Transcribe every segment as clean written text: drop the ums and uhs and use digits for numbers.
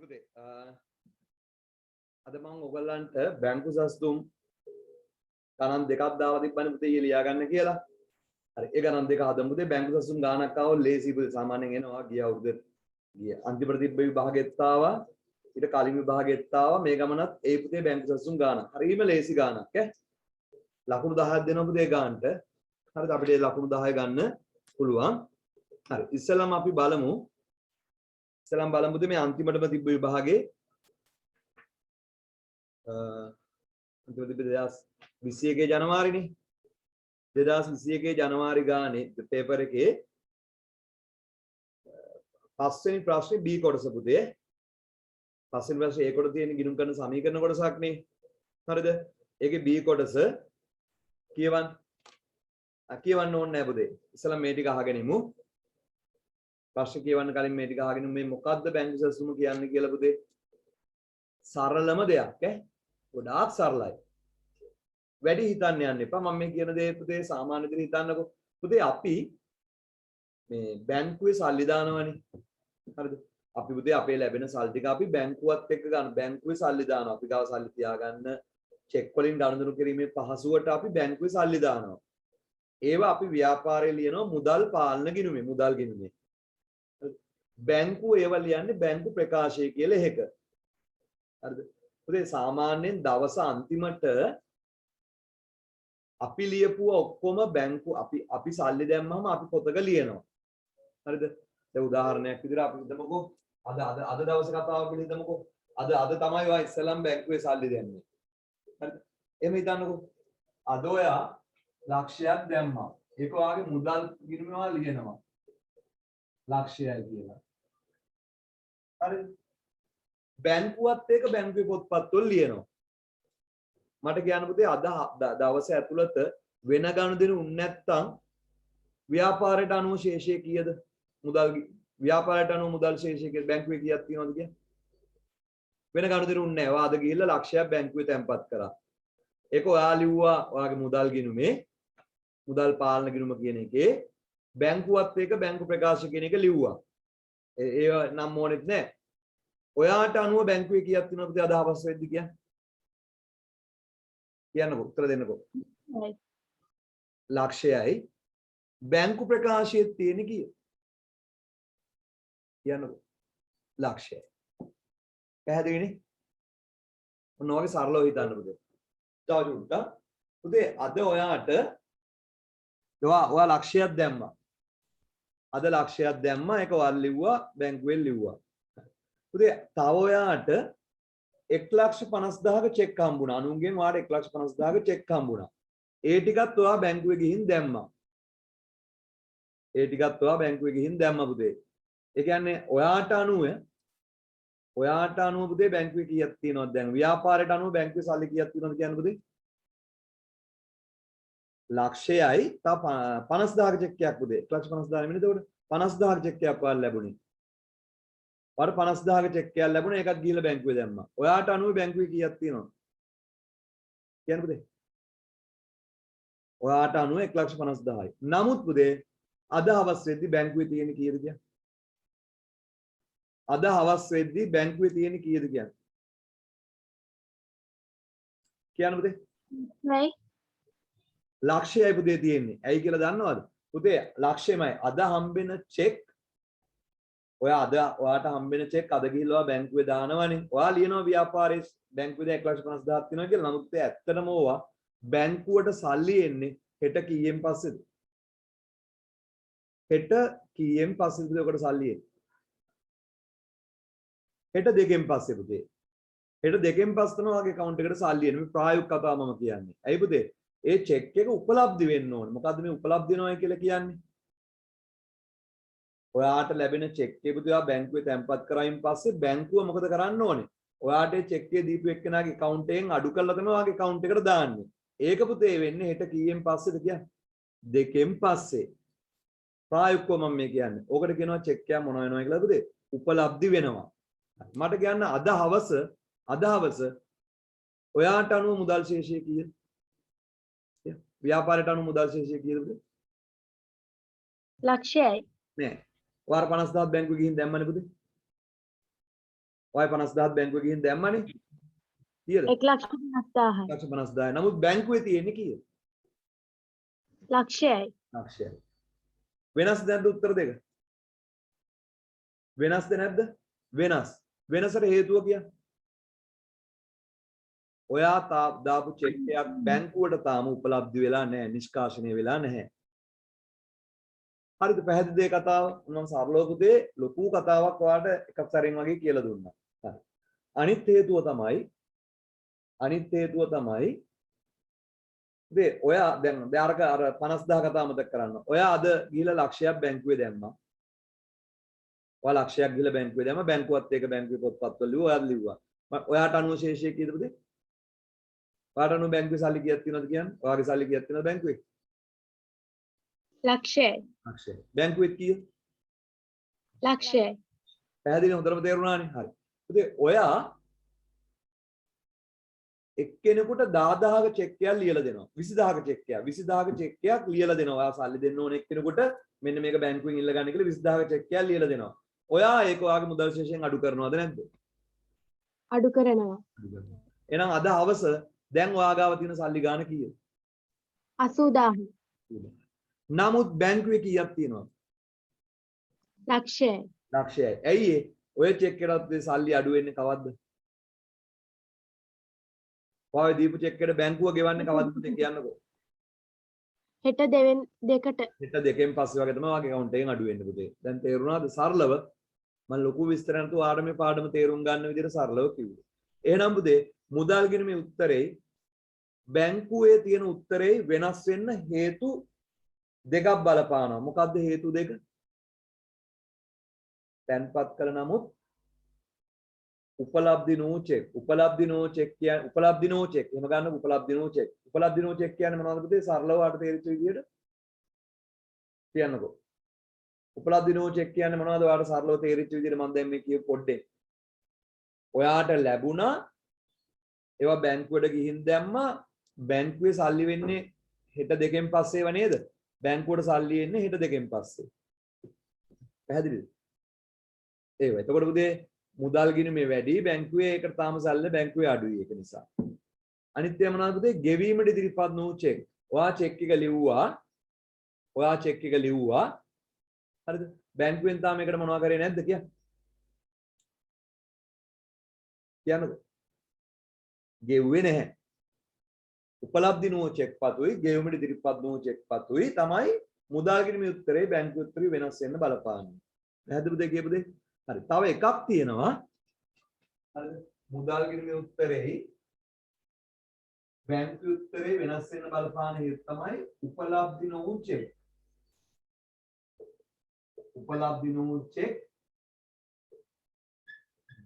පුතේ අද මම ඔයගලන්ට බැංකු සස්තුම් ගණන් දෙකක් දාලා තිබ්බනේ පුතේ ඊයේ ලියා ගන්න කියලා. හරි ඒ ගණන් දෙක හදමු පුතේ. බැංකු සස්තුම් ගානක් ආවොත් ලේසි පුතේ. සාමාන්‍යයෙන් එනවා ගිය අවුරුද්ද ගිය අන්තිමට තිබ්බ විභාගෙත් ආවා. ඊට කලින් විභාගෙත් ආවා. මේ ගමනත් ඒ පුතේ බැංකු සස්තුම් ගානක්. හරිම ලේසි ගානක් ඈ. ලකුණු 10ක් දෙනවා පුතේ ගානට. හරිද අපිට ලකුණු 10 ගන්න පුළුවන්. හරි ඉස්සෙල්ලාම අපි බලමු. ඉස්සෙල්ලාම බලමු මේ අන්තිමටම තිබ්බ විභාගේ අන්තිම තිබ්බ 2021 ජනවාරිනේ 2021 ජනවාරි ගානේ පේපර් එකේ පස්වෙනි ප්‍රශ්නේ B කොටස පුතේ පස්වෙනි ප්‍රශ්නේ A කොටස තියෙන ගිණුම් කරන සමීකරණ කොටසක් නේ හරිද ඒකේ B කොටස කියවන්න ඕනේ නැහැ පුතේ ඉස්සෙල්ලා මේ ටික අහගෙන ඉමු ප්‍රශ්න කියවන්න කලින් මේ ටික අහගෙන මේ මොකද්ද බැංකු සස්තුම කියන්නේ කියලා පුතේ සරලම දෙයක් ඈ ගොඩාක් සරලයි වැඩි හිතන්න යන්න එපා මම මේ කියන දේ පුතේ සාමාන්‍ය විදිහට හිතන්නකෝ පුතේ අපි මේ බැංකුවේ සල්ලි දානවනේ හරිද අපි පුතේ අපේ ලැබෙන සල්ලි ටික අපි බැංකුවත් එක්ක ගන්න බැංකුවේ සල්ලි දානවා අපි ගාව සල්ලි තියාගන්න චෙක් වලින් ගනුදෙනු කිරීමේ පහසුවට අපි බැංකුවේ සල්ලි දානවා ඒවා අපි ව්‍යාපාරයේ ලියනවා මුදල් පාලන ගිණුමේ මුදල් ගිණුමේ බැංකුව ඒවා ලියන්නේ බැංකු ප්‍රකාශය කියලා එකක හරිද පුතේ සාමාන්‍යයෙන් දවස අන්තිමට අපි ලියපුව ඔක්කොම බැංකු අපි සල්ලි දැම්මම අපි පොතක ලියනවා හරිද දැන් උදාහරණයක් විදිහට අපි හිතමුකෝ අද දවසේ කතාවක් කියලා හිතමුකෝ අද තමයි ඔය ඉස්සලම් බැංකුවේ සල්ලි දැම්මේ හරිද එහෙම හිතන්නකෝ අද ඔයා ලක්ෂයක් දැම්මා ඒක ඔයාගේ මුදල් ගිණුමේවා ලියනවා ලක්ෂයයි කියලා හරිද බැංකුවත් එක බැංකුවේ පොත්පත් වල ලියනවා මට කියන්න පුතේ අද දවස ඇතුළත වෙන ගනුදෙනු නැත්තම් ව්‍යාපාරයට අනුව ශේෂය කීයද මුදල් ව්‍යාපාරයට අනුව මුදල් ශේෂය කියලා බැංකුවේ කීයක් තියෙනවද කියලා වෙන ගනුදෙනු නැහැ ඔයා අද ගිහිල්ලා ලක්ෂයක් බැංකුවේ තැන්පත් කරා ඒක ඔයා ලිව්වා ඔයාගේ මුදල් ගිණුමේ මුදල් පාලන ගිණුම කියන එකේ බැංකුවත් එක බැංකු ප්‍රකාශ කියන එක ලිව්වා ඒ නම් ඕනෙත් නැහැ ඔයාට අනුව බැංකුවේ කීයක් තියෙනවද අද හවස වෙද්දි කියන්නකෝ උත්තර දෙන්නකෝ ලක්ෂයයි බැංකු ප්‍රකාශයේ තියෙන කීය කියන්නකෝ ලක්ෂයයි පැහැදිලිනේ ඔන්න ඔයගේ සරලව හිතන්න පුතේ තව චුට්ටක් පුතේ අද ඔයාට ඔයා ලක්ෂයක් දැම්මා අද ලක්ෂයක් දැම්මා ඒක වල් ලිව්වා බැංකුවෙන් ලිව්වා පුතේ තව ඔයාට 1,50,000ක චෙක් හම්බුණා. අනුන්ගෙන් ඔයාට 1,50,000ක චෙක් හම්බුණා. ඒ ටිකත් ඔයා බැංකුවේ ගිහින් දැම්මා. පුතේ. ඒ කියන්නේ ඔයාට අනුව පුතේ බැංකුවේ කීයක් තියෙනවද දැන්? ව්‍යාපාරයට අනුව බැංකුවේ සල්ලි කීයක් තියෙනවද කියන්නේ පුතේ? ලක්ෂයයි තව 50,000ක චෙක් එකක් පුතේ. 1,50,000 නෙමෙයි එතකොට 50,000ක චෙක් එකක් ඔයාලා ලැබුණේ. ඔයාට 50,000ක චෙක් එකක් ලැබුණා ඒකත් ගිහලා බැංකුවේ දැම්මා. ඔයාට අනුව බැංකුවේ කීයක් තියෙනවද? කියන්න පුතේ. ඔයාට අනුව 1,50,000යි. නමුත් පුතේ අද හවස් වෙද්දි බැංකුවේ තියෙන කීයද කියන්නේ? අද හවස් වෙද්දි බැංකුවේ තියෙන කීයද කියන්නේ? කියන්න පුතේ. නයි. ලක්ෂයයි පුතේ තියෙන්නේ. ඇයි කියලා දන්නවද? පුතේ ලක්ෂයමයි. අද හම්බෙන චෙක් ඔයාට හම්බෙන චෙක් අද ගිහිල්ලා බැංකුවේ දානවනේ. ඔයා ලියනවා ව්‍යාපාරයේ බැංකුවේ 1,50,000ක් තියෙනවා කියලා. නමුත් ඒ ඇත්තටම ඕවා බැංකුවට සල්ලි එන්නේ හෙට කීයෙන් පස්සේද? හෙට කීයෙන් පස්සේද ඔකට සල්ලි එන්නේ? හෙට දෙකෙන් පස්සේ පුතේ. හෙට දෙකෙන් පස්සේ තමයි ඔයාගේ account එකට සල්ලි එන්නේ. මේ ප්‍රායෝගික කතාව මම කියන්නේ. ඇයි පුතේ? ඒ චෙක් එක උපලබ්ධි වෙන්න ඕනේ. මොකද්ද මේ උපලබ්ධි වෙනවා කියලා කියන්නේ? ඔයාට ලැබෙන චෙක් එක පුතේ බැංකුවේ තැන්පත් කරායින් පස්සේ බැංකුව මොකද කරන්න ඕනේ? ඔයාට ඒ චෙක් එක දීපු එක්කෙනාගේ account එකෙන් අඩු කරලා තමයි ඔයාගේ account එකට දාන්නේ. ඒක පුතේ වෙන්නේ හෙට කීයෙන් පස්සේද කියන්නේ? දෙකෙන් පස්සේ. ප්‍රායෝගිකව මම මේ කියන්නේ. ඕකට කියනවා චෙක් එක මොන වෙනවා කියලා පුතේ? උපලබ්ධි වෙනවා. මට කියන්න අද හවස ඔයාට අනුව මුදල් ශේෂය කීයද? ව්‍යාපාරයට අනුව මුදල් ශේෂය කීයද පුතේ? ලක්ෂයයි. නෑ. වාර 50,000 බැංකුවේ ගිහින් දැම්මනේ පුතේ. ඔය 50000 බැංකුවේ ගිහින් දැම්මනේ. කීයද? 1,50,000යි. 150,000. නමුත් බැංකුවේ තියෙන්නේ කීයද? ලක්ෂයයි. ලක්ෂයයි. වෙනස්ද නැද්ද උත්තර දෙක? වෙනස්ද නැද්ද? වෙනස්. වෙනසට හේතුව කියන්නේ ඔයා දාපු චෙක් එකක් බැංකුවට තාම උපලබ්ධ වෙලා නැහැ, නිෂ්කාශනය වෙලා නැහැ. හරිද? පැහැදිලිද කතාව? මම සරලව පුතේ ලොකු කතාවක් ඔයාලට එකක් සැරෙන් වගේ කියලා දුන්නා. හරි. අනිත් හේතුව තමයි ඔයා දැන් අර 50000 කතාව මතක් කරන්න. ඔයා අද ගිහිල්ලා ලක්ෂයක් බැංකුවේ දැම්මා. ඔයා ලක්ෂයක් ගිහිල්ලා බැංකුවේ දැම්මා. බැංකුවත් ඒක බැංකුවේ පොත්පත්වල ලිව්වා. ඔයාත් ලිව්වා. ඔයාට අනුව ශේෂය කීයද පුතේ? ඔයාට අනුව බැංකුවේ සල්ලි කීයක් තියෙනවද කියන්නේ? ඔයාගේ සල්ලි කීයක් තියෙනවද බැංකුවේ? ලක්ෂයයි. ලක්ෂය. බැංකුවෙත් කීයද? ලක්ෂයයි. පැහැදිලි හොඳටම තේරුණානේ. හරි. පුතේ ඔයා එක්කෙනෙකුට 10000ක චෙක් එකක් ලියලා දෙනවා. 20000ක චෙක් එකක්. 20000ක චෙක් එකක් ලියලා දෙනවා. ඔයා සල්ලි දෙන්න ඕන එක්කෙනෙකුට මෙන්න මේක බැංකුවෙන් ඉල්ල ගන්න කියලා 20000ක චෙක් එකක් ලියලා දෙනවා. ඔයා ඒක ඔයාගේ මුදල් ශේෂයෙන් අඩු කරනවද නැද්ද? අඩු කරනවා. එහෙනම් අද හවස දැන් ඔයා ගාව තියෙන සල්ලි ගාන කීයද? 80000යි. නමුත් බැංකුවේ කීයක් තියෙනවද? ලක්ෂයයි. ලක්ෂයයි. ඇයි ඒ? ඔය චෙක් එකකට සල්ලි අඩු වෙන්නේ කවද්ද? ඔය දීපු චෙක් එකට බැංකුව ගෙවන්නේ කවද්ද පුතේ කියන්නකෝ. හෙට දෙකට. හෙට දෙකෙන් පස්සේ වගේ තමයි ඔයාගේ account එකෙන් අඩු වෙන්නේ පුතේ. දැන් තේරුණාද? සරලව මම ලොකු විස්තර නැතුව ආඩමේ පාඩම තේරුම් ගන්න විදිහට සරලව කිව්වා. එහෙනම් පුතේ මුදල් ගිණුමේ උත්තරේ බැංකුවේ තියෙන උත්තරේ වෙනස් වෙන්න හේතු දෙකක් බලපානවා. මොකක්ද හේතු දෙක? තැන්පත් කළ නමුත් උපලබ්ධි නෝ චෙක්. උපලබ්ධි නෝ චෙක් කියන්නේ උපලබ්ධි නෝ චෙක්. එහෙම ගන්න උපලබ්ධි නෝ චෙක්. උපලබ්ධි නෝ චෙක් කියන්නේ මොනවද පුතේ? සරලව අට තේරිච්ච විදිහට කියන්නකෝ. උපලබ්ධි නෝ චෙක් කියන්නේ මොනවද? ඔයාලට සරලව තේරිච්ච විදිහට මම දැන් මේ කියපු පොඩ්ඩේ. ඔයාට ලැබුණා ඒවා බැංකුවට ගිහින් දැම්මා. බැංකුවේ සල්ලි වෙන්නේ හෙට දෙකෙන් පස්සේව නේද? බැංකුවට සල්ලි එන්නේ හෙට දෙකෙන් පස්සේ. පැහැදිලිද? ඒව. එතකොට පුතේ මුදල් ගිණුමේ වැඩි බැංකුවේ ඒකට තාම සල්ලි බැංකුවේ අඩුයි ඒක නිසා. අනිත් ඒවා මොනවද පුතේ? ගෙවීමට ඉදිරිපත් වූ චෙක්. ඔයා චෙක් එක ලිව්වා. හරිද? බැංකුවෙන් තාම මේකට මොනවා කරේ නැද්ද කියන්නකෝ. ගෙව්වේ නැහැ. උපලබ්ධි නෝ චෙක් පතුයි ගෙවීමට ඉදිරිපත් වූ චෙක් පතුයි තමයි මුදල් ගිණුමේ උත්තරේ බැංකුවේ උත්තරේ වෙනස් වෙන්න බලපාන්නේ. පැහැදිලිද කියපු දේ? හරි. තව එකක් තියෙනවා. හරිද? මුදල් ගිණුමේ උත්තරේ බැංකුවේ උත්තරේ වෙනස් වෙන්න බලපාන හේතු තමයි උපලබ්ධි නෝ චෙක්. උපලබ්ධි නෝ චෙක්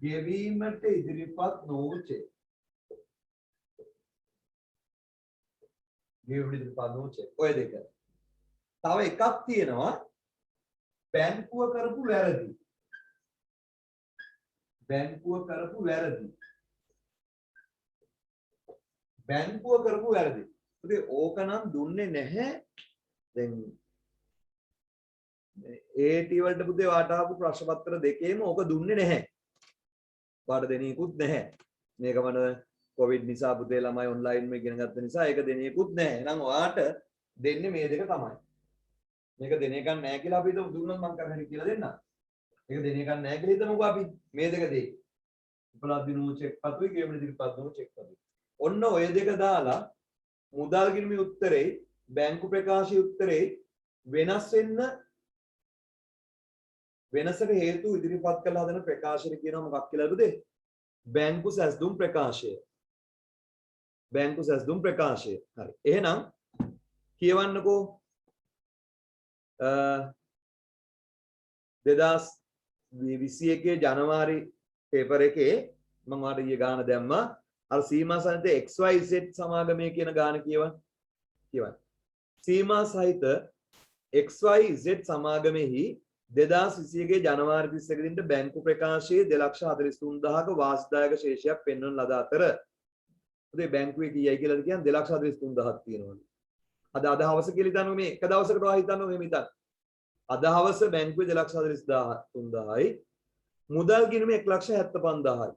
ගෙවීමට ඉදිරිපත් නෝ චෙක්. ගෙවීමට ඉදිරිපත් නෝ චෙක්. ඔය දෙක. තව එකක් තියෙනවා බැංකුව කරපු වැරදි. බැංකුව කරපු වැරදි. ඉතින් ඕක නම් දුන්නේ නැහැ. දැන් AT වලට පුතේ වාට ආපු ප්‍රශ්න පත්‍ර දෙකේම ඕක දුන්නේ නැහැ. වාට දෙනියකුත් නැහැ. මේක මන කොවිඩ් නිසා පුතේ ළමයි ඔන්ලයින් මේ ඉගෙන ගත්ත නිසා ඒක දෙනියකුත් නැහැ. එහෙනම් වාට දෙන්නේ මේ දෙක තමයි. මේක දෙන එකක් නැහැ කියලා අපි හිතමු දුන්නොත් මම කරන්නේ කියලා දෙන්නම්. මේක දෙන එකක් නැහැ කියලා හිතමුකෝ අපි. මේ දෙක දෙයි. උපලබ්ධි නෝ චෙක් පතුයි ගෙවීමට ඉදිරිපත් නෝ චෙක් පතුයි. ඔන්න ඔය දෙක දාලා මුදල් ගිණුමේ උත්තරේ බැංකු ප්‍රකාශයේ උත්තරේ වෙනස් වෙන්න වෙනසට හේතු ඉදිරිපත් කළ හදන ප්‍රකාශයට කියනවා මොකක් කියලාද පුතේ? බැංකු සැස්දුම් ප්‍රකාශය. බැංකු සැස්දුම් ප්‍රකාශය. හරි. එහෙනම් කියවන්නකෝ 2021 ජනවාරි පේපර් එකේ මම ඔයාලට ඊයේ ගාන දැම්මා. අර සීමා සහිත XYZ සමාගමේ කියන ගාන කියවන්න. සීමා සහිත XYZ සමාගමෙහි 2021 ජනවාරි 31 දිනට බැංකු ප්‍රකාශයේ 2,43,000ක වාසිදායක ශේෂයක් පෙන්වන ලද අතර උදේ බැංකුවේ කීයයි කියලාද කියන්නේ 2,43,000ක් තියෙනවලු. අද හවස කියලා හිතන්නේ මේ එක දවසකට ඔයා හිතන්නේ මෙහෙම හිතන්න. අද හවස බැංකුවේ 2,43,000යි මුදල් ගිණුම 1,75,000යි.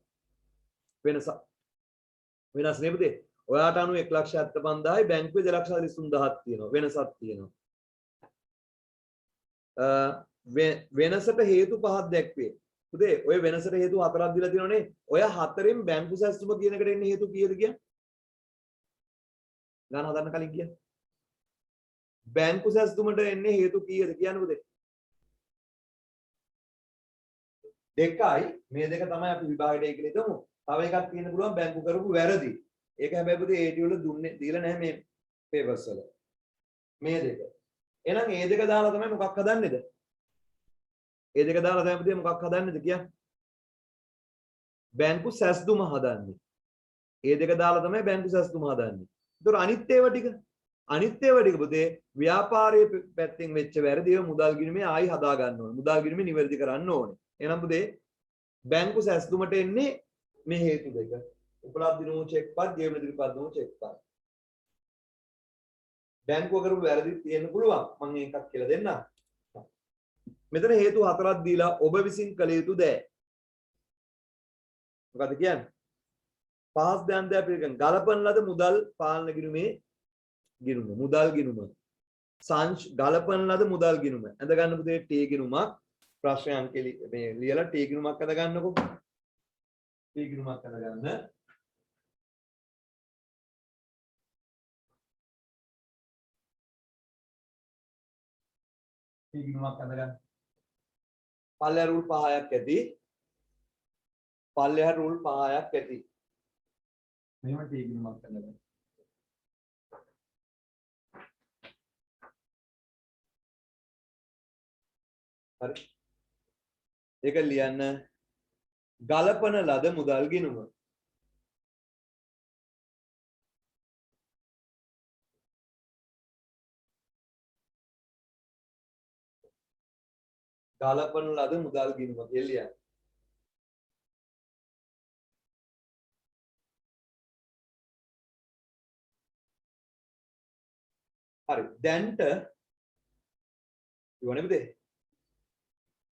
වෙනස් නේ පුතේ. ඔයාට අනුව 1,75,000යි බැංකුවේ 2,43,000ක් තියෙනවා. වෙනසක් තියෙනවා. වෙනසට හේතු පහක් දැක්වේ. පුතේ ඔය වෙනසට හේතු හතරක් දීලා තියෙනවනේ. ඔය හතරෙන් බැංකු සැස්තුම කියන එකට එන්නේ හේතු කීයද කියන්නේ? ගාන හදන්න කලින් කියන්නේ. බැංකු සැස්තුමට එන්නේ හේතු කීයද කියන්නේ පුතේ? දෙකයි. මේ දෙක තමයි අපි විභාගයට ඒක හිතමු. තව එකක් තියෙන්න පුළුවන් බැංකු කරපු වැරදි. ඒක හැබැයි පුතේ AT වල දුන්නේ දීලා නැහැ මේ පේපර්ස් වල. මේ දෙක. එහෙනම් මේ දෙක දාලා තමයි මොකක් හදන්නේද? මේ දෙක දාලා තමයි පුතේ මොකක් හදන්නේද කියන්නේ? බැංකු සැස්තුම හදන්නේ. මේ දෙක දාලා තමයි බැංකු සැස්තුම හදන්නේ. ඒතර අනිත් ඒවා ටික පුතේ ව්‍යාපාරයේ පැත්තෙන් වෙච්ච වැරදි ඒවා මුදල් ගිණුමේ ආයි හදා ගන්න ඕනේ. මුදල් ගිණුමේ නිවැරදි කරන්න ඕනේ. එහෙනම් පුතේ බැංකු සැස්තුමට එන්නේ මේ හේතු දෙක. උපලබ්ධි නෝ චෙක්පත්, ජීවන ඉදිරිපත් නෝ චෙක්පත්. බැංකුව කරපු වැරදි තියෙන්න පුළුවන්. මම එකක් කියලා දෙන්නම්. මෙතන හේතු හතරක් දීලා ඔබ විසින් කළ යුතු දෑ. මොකද කියන්නේ? පහස් දන්දය පිළිගන්න. ගලපන ලද මුදල් පාලන ගිණුමේ ගිණුම. මුදල් ගිණුම. ගලපන ලද මුදල් ගිණුම. ඇඳ ගන්න පුතේ ටී ගිණුමක්. ප්‍රශ්නයන් මේ ලියලා ටී ගිණුමක් අඳ ගන්නකො. ටී ගිණුමක් අඳ ගන්න. ටී ගිණුමක් අඳ ගන්න. පල්ලෙහා රූල් 5ක් ඇති. පල්ලෙහා රූල් 5ක් ඇති. මෙහෙම ටී ගිණුමක් අඳ ගන්න. හරි. ඒක ලියන්න ගලපන ලද මුදල් ගිණුම. ගලපන ලද මුදල් ගිණුම කියලා ලියන්න. හරි. දැන්ට ඉවනේ පුතේ.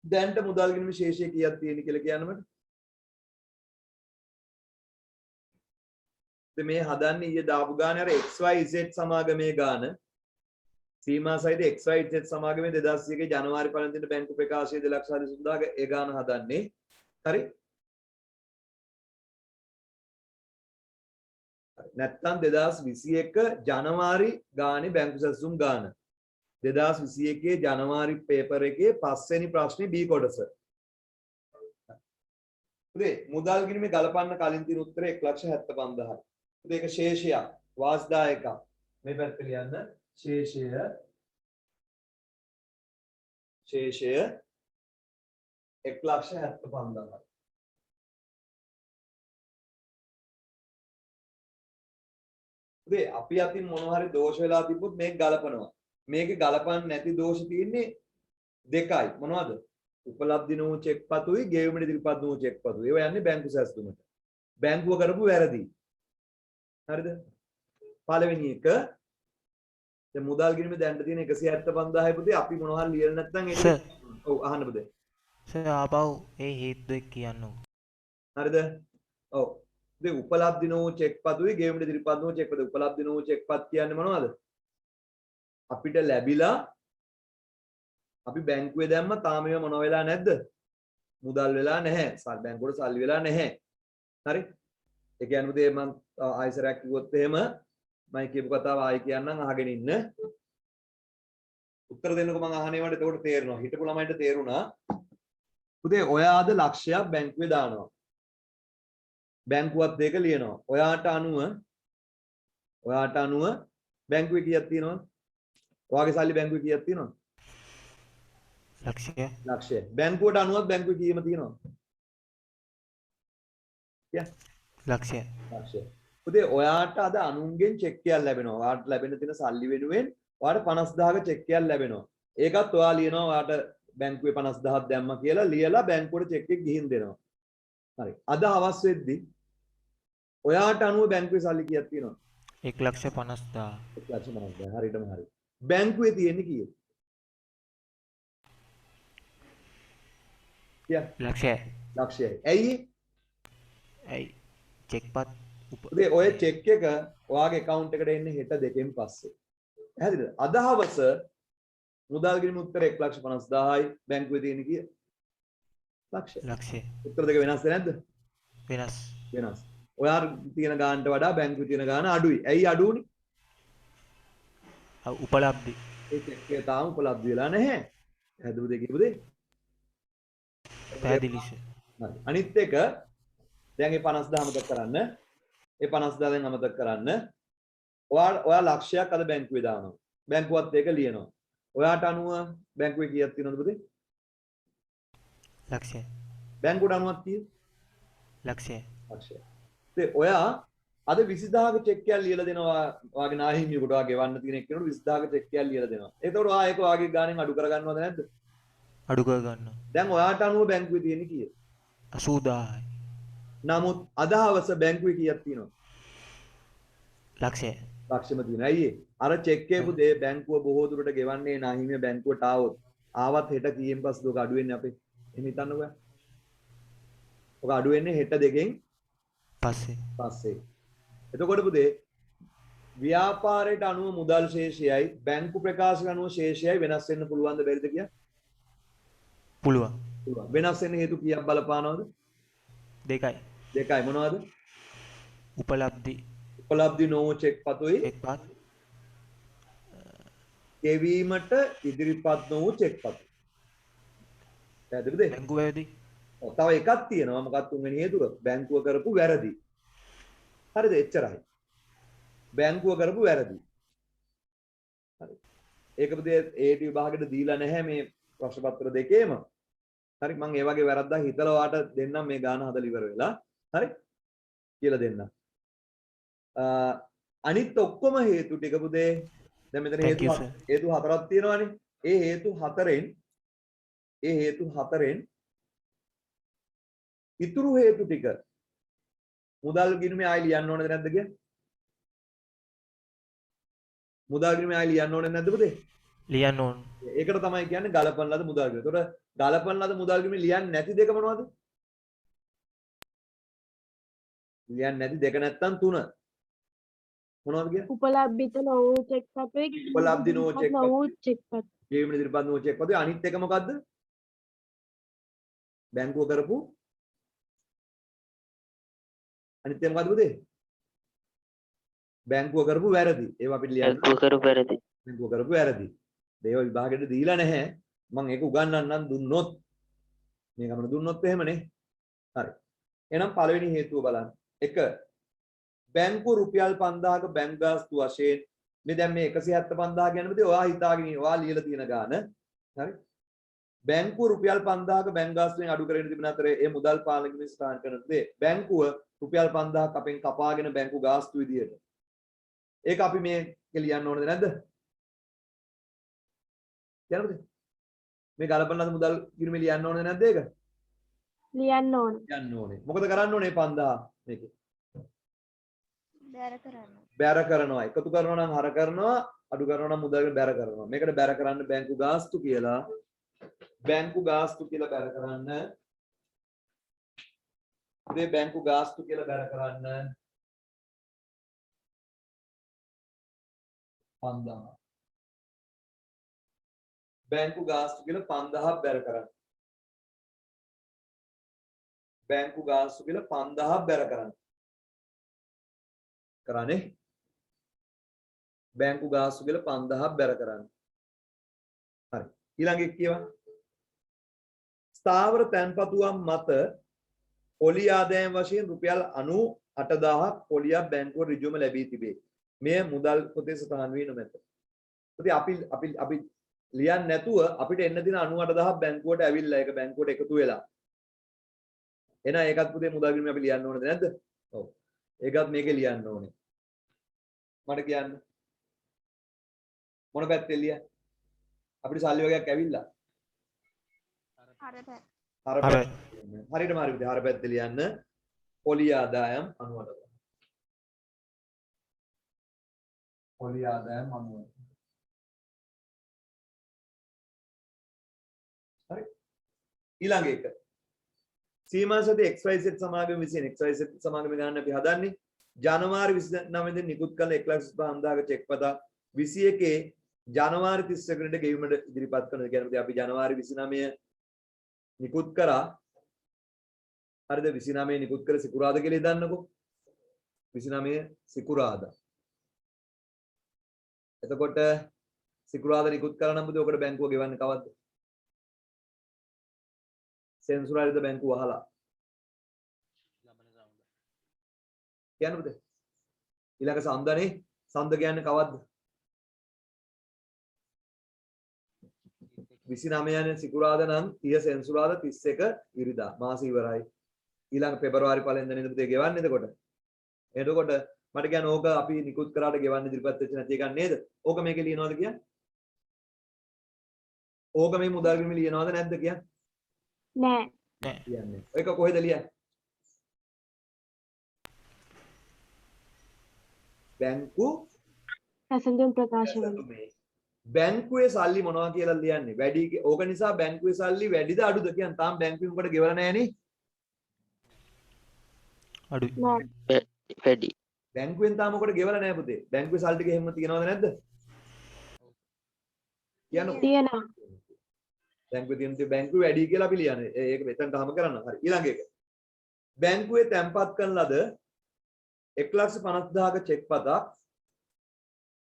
දැන්ට මුදල් ගිණුම ශේෂය කීයක් තියෙන කියලා කියන්න මට. මේ හදන්නේ ඊයේ දාපු ගානේ අර XYZ සමාගමේ ගාන සීමා සහිත XYZ සමාගමේ 2021 ජනවාරි පළවෙනි දින බැංකු ප්‍රකාශය 2,43,000 ඒ ගාන හදන්නේ. හරි. නැත්තම් 2021 ජනවාරි ගානේ බැංකු සැසුම් ගාන 2021 ජනවාරි පේපර් එකේ 5 වෙනි ප්‍රශ්නේ B කොටස. පුතේ මුදල් ගිණුමේ ගලපන්න කලින් තියෙන උත්තරේ 1,75,000. පුතේ ඒක ශේෂයක් වාස්දායක මේ පැත්ත ලියන්න ශේෂය 1,75,000. පුතේ අපි අතින් මොන හරි දෝෂ වෙලා තිබ්බොත් මේක ගලපනවා. මේකේ ගලපන්න නැති දෝෂ තියෙන්නේ දෙකයි. මොනවද? උපලබ්ධි නෝ චෙක්පතුයි ගෙවීමට ඉදිරිපත් නෝ චෙක්පතුයි. ඒවා යන්නේ බැංකු සැස්තුමට. බැංකුව කරපු වැරදි. හරිද? පළවෙනි එක දැන් මුදල් ගිණුමේ දැන්ට තියෙන 175,000යි පුතේ අපි මොනවා හරි ලියලා නැත්නම් ඒක ඔව් අහන්න පුතේ. සර් ආපහු ඒ හේතු දෙක කියන්න. හරිද? ඔව්. ඉතින් උපලබ්ධි නෝ චෙක්පතුයි ගෙවීමට ඉදිරිපත් නෝ චෙක්පත. උපලබ්ධි නෝ චෙක්පත් කියන්නේ මොනවද? අපිට ලැබිලා අපි බැංකුවේ දැම්ම තාම ඒවා මොන වෙලා නැද්ද? මුදල් වෙලා නැහැ. බැංකුවට සල්ලි වෙලා නැහැ. හරි? ඒ කියන්නේ පුතේ මම ආයිසරයක් කිව්වොත් එහෙම මම කියපු කතාව ආයි කියන්නම් අහගෙන ඉන්න. උත්තර දෙන්නකො මම අහන ඒවාට එතකොට තේරෙනවා. හිටපු ළමයින්ට තේරුණා. පුතේ ඔයා අද ලක්ෂයක් බැංකුවේ දානවා. බැංකුවත් ඒක ලියනවා. ඔයාට අනුව බැංකුවේ කීයක් තියෙනවද? ඔයාගේ සල්ලි බැංකුවේ කීයක් තියෙනවද? ලක්ෂය. බැංකුවට අනුවත් බැංකුවේ කීයම තියෙනවද? ලක්ෂය. පුතේ ඔයාට අද අනුන්ගෙන් චෙක් එකක් ලැබෙනවා. ඔයාට ලැබෙන තියෙන සල්ලි වෙනුවෙන් ඔයාට 50,000ක චෙක් එකක් ලැබෙනවා. ඒකත් ඔයා ලියනවා ඔයාට බැංකුවේ 50,000ක් දැම්මා කියලා ලියලා බැංකුවට චෙක් එක ගිහින් දෙනවා. හරි. අද හවස් වෙද්දි ඔයාට අනුව බැංකුවේ සල්ලි කීයක් තියෙනවද? 1,50,000. 1,50,000. හරියටම හරි. බැංකුවේ තියෙන්නේ කීයද? ලක්ෂය. ලක්ෂයයි. ඇයි? ඇයි චෙක් පත් උදේ ඔය චෙක් එක ඔයාගේ account එකට එන්නේ හෙට දෙකෙන් පස්සේ. පැහැදිලිද? අද හවස මුදල් ගිණුම උත්තර 1,50,000යි බැංකුවේ තියෙන කීය? ලක්ෂය. ලක්ෂය උත්තර දෙක වෙනස්ද නැද්ද? වෙනස්. වෙනස්. ඔයා තියෙන ගානට වඩා බැංකුවේ තියෙන ගාන අඩුයි. ඇයි අඩු උනේ? උපලබ්ධි. ඒ චෙක් එක තාම උපලබ්ධ වෙලා නැහැ. හැදුව දෙක කියපු දේ. පැහැදිලි සර්. හරි. අනිත් එක දැන් මේ 50,000 අමතක කරන්න. ඒ 50,000 දැන් අමතක කරන්න. ඔයා ලක්ෂයක් අද බැංකුවේ දානවා. බැංකුවත් ඒක ලියනවා. ඔයාට අනුව බැංකුවේ කීයක් තියෙනවද පුතේ? ලක්ෂය. බැංකුවට අනුවක් කීයද? ලක්ෂය. ලක්ෂය. ඉතින් ඔයා අද 20000ක චෙක් එකක් ලියලා දෙනවා ඔයාගේ නාහිමියෙකුට ඔයා ගෙවන්න තියෙන එක්කෙනෙකුට 20000ක චෙක් එකක් ලියලා දෙනවා. එතකොට ඔයා ඒක ඔයාගේ ගාණෙන් අඩු කරගන්නවද නැද්ද? අඩු කර ගන්නවා. දැන් ඔයාට අනුව බැංකුවේ තියෙන්නේ කීයද? 80000යි. නමුත් අද හවස බැංකුවේ කීයක් තියෙනවද? ලක්ෂය. ලක්ෂෙම තියෙනවා. ඇයි ඒ? අර චෙක් එකේ පුතේ බැංකුව බොහෝ දුරට ගෙවන්නේ නාහිමිය බැංකුවට ආවොත් ආවත් හෙට කීයෙන් පස්සේද ඔක අඩු වෙන්නේ අපේ? එහෙම හිතන්නකෝ. ඔක අඩු වෙන්නේ හෙට දෙකෙන් පස්සේ. එතකොට පුතේ ව්‍යාපාරයට අනුව මුදල් ශේෂයයි බැංකු ප්‍රකාශක අනුව ශේෂයයි වෙනස් වෙන්න පුළුවන්ද බැරිද කියලා? පුළුවන්. පුළුවන්. වෙනස් වෙන්න හේතු කීයක් බලපානවද? දෙකයි. දෙකයි. මොනවද? උපලබ්ධි උපලබ්ධි නොවු චෙක් පතුයි චෙක් පත් ගෙවීමට ඉදිරිපත් නොවු චෙක් පතු. පැහැදිලිද? බැංකුවේදී තව එකක් තියෙනවා. මොකක්ද තුන්වෙනි හේතුව? බැංකුව කරපු වැරදි. හරිද? එච්චරයි. බැංකුව කරපු වැරදි. හරි. ඒක පුතේ ඒටි විභාගෙට දීලා නැහැ මේ ප්‍රශ්න පත්‍ර දෙකේම. හරි මම ඒ වගේ වැරද්දක් හිතලා ඔයාලට දෙන්නම් මේ ගාන හදලා ඉවර වෙලා. හරි? කියලා දෙන්නම්. අනිත් ඔක්කොම හේතු ටික පුතේ දැන් මෙතන හේතු හතරක් තියෙනවානේ. ඒ හේතු හතරෙන් ඉතුරු හේතු ටික මුදල් ගිණුමේ ආයි ලියන්න ඕනද නැද්ද කිය? මුදල් ගිණුමේ ආයි ලියන්න ඕනේ නැද්ද පුතේ? ලියන්න ඕන. ඒකට තමයි කියන්නේ ගලපන ලද මුදල් ගිණුම. ඒතකොට ගලපන ලද මුදල් ගිණුමේ ලියන්නේ නැති දෙක මොනවද? ලියන්නේ නැති දෙක නැත්තම් තුන. මොනවද කියන්නේ? උපලබ්ධිත නොවු චෙක් පත්‍රයේ උපලබ්ධි නොවු චෙක් පත්. නොවු චෙක් පත්. ගෙවීම ඉදිරිපත් නොවු චෙක් පත්. අනිත් එක මොකද්ද? බැංකුව කරපු අනිත් එක මොකද්ද පුතේ? බැංකුව කරපු වැරදි. ඒවා අපිට ලියන්න. බැංකුව කරපු වැරදි. ඒව විභාගෙට දීලා නැහැ. මම ඒක උගන්වන්නම් දුන්නොත්. මේ ගමන දුන්නොත් එහෙමනේ. හරි. එහෙනම් පළවෙනි හේතුව බලන්න. 1 බැංකුව රුපියල් 5000ක බැංක් ගාස්තු වශයෙන් මේ දැන් මේ 175,000 කියන්නේ ඔයා හිතාගෙන ඔයා ලියලා තියෙන ගාන. හරි. බැංකුව රුපියල් 5000ක බැංක් ගාස්තුවෙන් අඩු කරගෙන තිබෙන අතර ඒ මුදල් පාලනය ස්ථාන කරන දේ බැංකුව රුපියල් 5000ක් අපෙන් කපාගෙන බැංකු ගාස්තු විදියට. ඒක අපි මේ ලියන්න ඕනද නැද්ද? කියන්නද? මේ ගලපන ලද මුදල් ගිණුමේ ලියන්න ඕනද නැද්ද ඒක? ලියන්න ඕන. ලියන්න ඕනේ. මොකද කරන්න ඕනේ 5000 මේකේ? බැර කරන්න. බැර කරනවා. එකතු කරනවා නම් හර කරනවා, අඩු කරනවා නම් මුදල් බැර කරනවා. මේකට බැර කරන්න බැංකු ගාස්තු කියලා බැර කරන්න. මේ බැංකු ගාස්තු කියලා බැර කරන්න 5000. බැංකු ගාස්තු කියලා 5000ක් බැර කරන්න. බැංකු ගාස්තු කියලා 5000ක් බැර කරන්න. කරන්නේ බැංකු ගාස්තු කියලා 5000ක් බැර කරන්න. හරි. ඊළඟ එක කියවන්න. ස්ථාවර තැන්පතුවන් මත පොලි ආදායම් වශයෙන් රුපියල් 98000ක් පොලියක් බැංකුව ඍජුවම ලැබී තිබේ. මෙය මුදල් පොතේ සටහන් වී නොමැත. ඉතින් අපි ලියන්නේ නැතුව අපිට එන්න දින 98000ක් බැංකුවට ඇවිල්ලා ඒක බැංකුවට එකතු වෙලා. එහෙනම් ඒකත් පුතේ මුදල් ගිණුම අපි ලියන්න ඕනද නැද්ද? ඔව්. ඒකත් මේකේ ලියන්න ඕනේ. මට කියන්න. මොන පැත්තේ ලියන්නේ? අපිට සල්ලි වගේක් ඇවිල්ලා. හර පැත්ත. හරියටම හරි විදිහ හර පැත්තේ ලියන්න. පොලි ආදායම් 98. පොලි ආදායම් 98. හරි. ඊළඟ එක. සීමා සති XYZ සමාගම විසින් XYZ සමාගම ගන්න අපි හදන්නේ ජනවාරි 29 දින නිකුත් කළ 1,35,000 චෙක් පතක් 21 ජනවාරි 31 වෙනිදා ගෙවීමට ඉදිරිපත් කරනවා. කියන්නේ අපි ජනවාරි 29 නිකුත් කරා. හරිද? 29 නිකුත් කර සිකුරාදා කියලා ඉදන්නකෝ. 29 සිකුරාදා. එතකොට සිකුරාදා නිකුත් කරා නම් බුදු ඔකට බැංකුව ගෙවන්නේ කවද්ද? සෙන්සුරාරිද බැංකුව වහලා. කියන්න පුතේ. ඊළඟ සම්දනේ සම්ද කියන්නේ කවද්ද? 29 යන සිකුරාදා නම් 30 සෙන්සුරාදා 31 ඉරිදා මාස ඉවරයි. ඊළඟ පෙබරවාරි පළවෙනි දිනේ පුතේ ගෙවන්නේ එතකොට. එතකොට මට කියන්නේ ඕක අපි නිකුත් කරාට ගෙවන්න ඉදිරිපත් වෙච්ච නැති එකක් නේද? ඕක මේකේ ලියනවද කියන්නේ? ඕක මේ මුදල් ගෙවීම ලියනවද නැද්ද කියන්නේ? නෑ. නෑ. කියන්නේ. ඒක කොහෙද ලියන්නේ? බැංකු පැසඳුම් ප්‍රකාශවල. මේ බැංකුවේ සල්ලි මොනවා කියලා ලියන්නේ? වැඩි ඕක නිසා බැංකුවේ සල්ලි වැඩිද අඩුද කියන්නේ තාම බැංකුවෙන් උකට ගෙවලා නැහනේ. අඩුයි. නෑ. වැඩි. බැංකුවෙන් තාම උකට ගෙවලා නැහැ පුතේ. බැංකුවේ සල්ලි ටික එහෙම තියනවද නැද්ද? කියන්නකෝ. තියෙනවා. බැංකුවේ තියෙන දේ බැංකුව වැඩි කියලා අපි ලියන්නේ. ඒක මෙතන තාම කරන්න. හරි. ඊළඟ එක. බැංකුවේ තැන්පත් කරන ලද 1,50,000ක චෙක් පතක්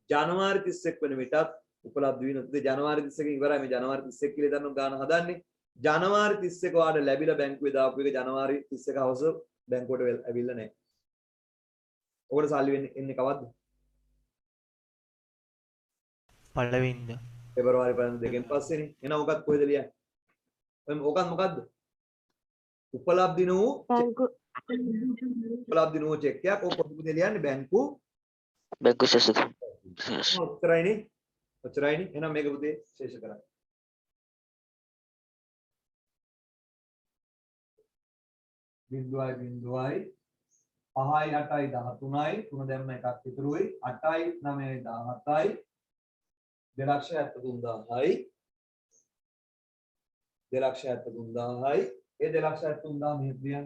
ජනවාරි 31 වෙනි විටත් උපලබ්ධ වී නැත්නම් ජනවාරි 31 ඉවරයි. මේ ජනවාරි 31 කියලා දන්නු ගාන හදන්නේ. ජනවාරි 31 ඔයාලට ලැබිලා බැංකුවේ දාපු එක ජනවාරි 31 හවස බැංකුවට ඇවිල්ලා නැහැ. ඔකට සල්ලි වෙන්නේ එන්නේ කවද්ද? පළවෙනිදා. පෙබරවාරි 2 පස්සේනේ. එහෙනම් ඔකත් කොහෙද ලියන්නේ? ඔකත් මොකද්ද? උපලබ්ධ වූ බැංකු උපලබ්ධ වූ චෙක් එකක්. ඔක කොහොමද ලියන්නේ? බැංකු බැංකු සසුතු. ඔච්චරයිනේ. ඔච්චරයිනේ. එහෙනම් මේක පුතේ ශේෂ කරන්න. බිඳුවයි බිඳුවයි 5යි 8යි 13යි 3 දැම්ම එකක් ඉතුරුයි 8යි 9යි 17යි 2,73,000යි 2,73,000යි ඒ 2,73,000 මෙහෙ කියන්න.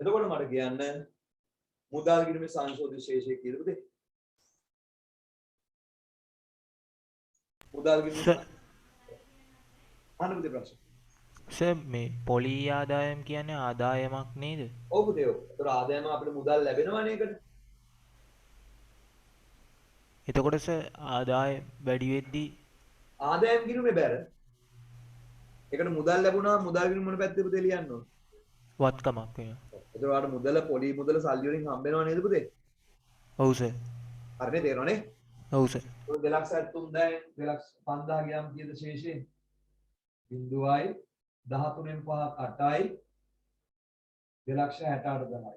එතකොට මට කියන්න මුදල් ගිණුමේ සංශෝධිත ශේෂය කීයද පුතේ? මුදල් ගිණුමේ අනුමුද ප්‍රශ්න. සර් මේ පොලී ආදායම් කියන්නේ ආදායමක් නේද? ඔව් පුතේ ඔව්. ඒතර ආදායම අපිට මුදල් ලැබෙනවනේ ඒකට. එතකොට සර් ආදායම් වැඩි වෙද්දී ආදායම් ගිණුමේ බැර. ඒකට මුදල් ලැබුණා මුදල් ගිණුම මොන පැත්තේ පුතේ ලියන්න ඕන? වත්කමක් වෙනවා. ඒතර ඔයාලට මුදල පොලි මුදල සල්ලි වලින් හම්බ වෙනව නේද පුතේ? ඔව් සර්. හරිනේ තේරෙනවනේ? ඔව් සර්. 2,73,000 2,05,000 ගියාම කීයද ශේෂය? බිඳුවයි 13න් 5ක් 8යි 2,68,000යි.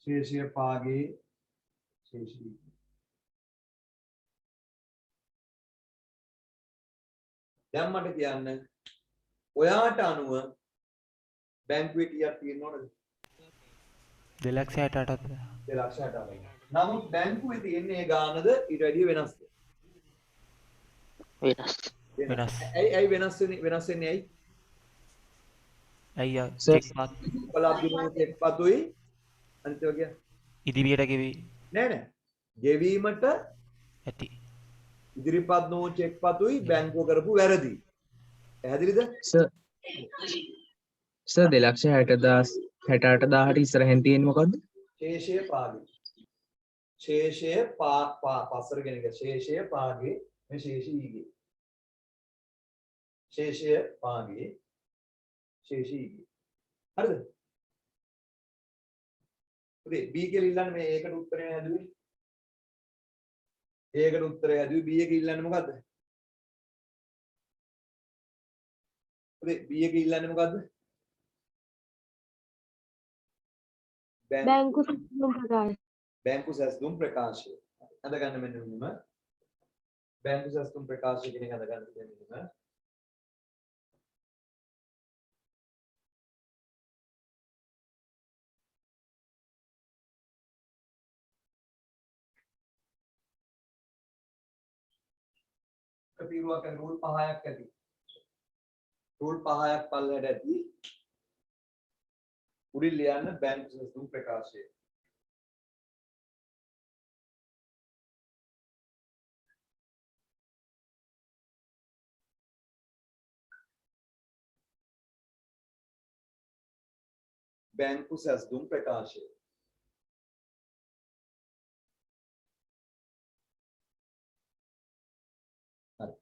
ශේෂය පාගේ ශේෂය. දැන් මට කියන්න ඔයාට අනුව බැංකුවේ කීයක් තියෙන්න ඕනද? 2,68,000. 2,68,000. නමුත් බැංකුවේ තියෙන්නේ ගානද ඊට වැඩිය වෙනස්ද? වෙනස්. වෙනස්. ඇයි වෙනස් වෙන්නේ ඇයි? අයියා සර්. චෙක් පත් උපලබ්ධ චෙක් පතුයි අනිත් ඒවා කියන්නේ ඉදිරියට ගෙවි නෑ නෑ. ගෙවීමට ඇති. ඉදිරිපත් නොවු චෙක් පතුයි බැංකුව කරපු වැරදි. පැහැදිලිද? සර් 2,68,000 ඉස්සරහින් තියෙන්නේ මොකද්ද? ශේෂය පාගේ. ශේෂය පස්සර කියන එක ශේෂය පාගේ මේ ශේෂී ඊගේ. ශේෂය පාගේ ශේෂී ඊගේ. හරිද? පුතේ B කියලා ඉල්ලන්නේ මේ ඒකට උත්තරය හැදුවේ. ඒකට උත්තරය හැදුවේ B එක ඉල්ලන්නේ මොකද්ද? පුතේ B එක ඉල්ලන්නේ මොකද්ද? බැංකු පැසඳුම් ප්‍රකාශ. බැංකු සැස්තුම් ප්‍රකාශය. අඳ ගන්න මෙන්න මෙහෙම. බැංකු සැස්තුම් ප්‍රකාශය කියන එක අඳ ගන්න මෙන්න. කපිරුවක් රූල් 5ක් ඇති. රූල් 5ක් පල්ලෙහාට ඇති. උඩින් ලියන්න බැංකු සැලසුම් ප්‍රකාශය. බැංකු සැලසුම් ප්‍රකාශය. හරි.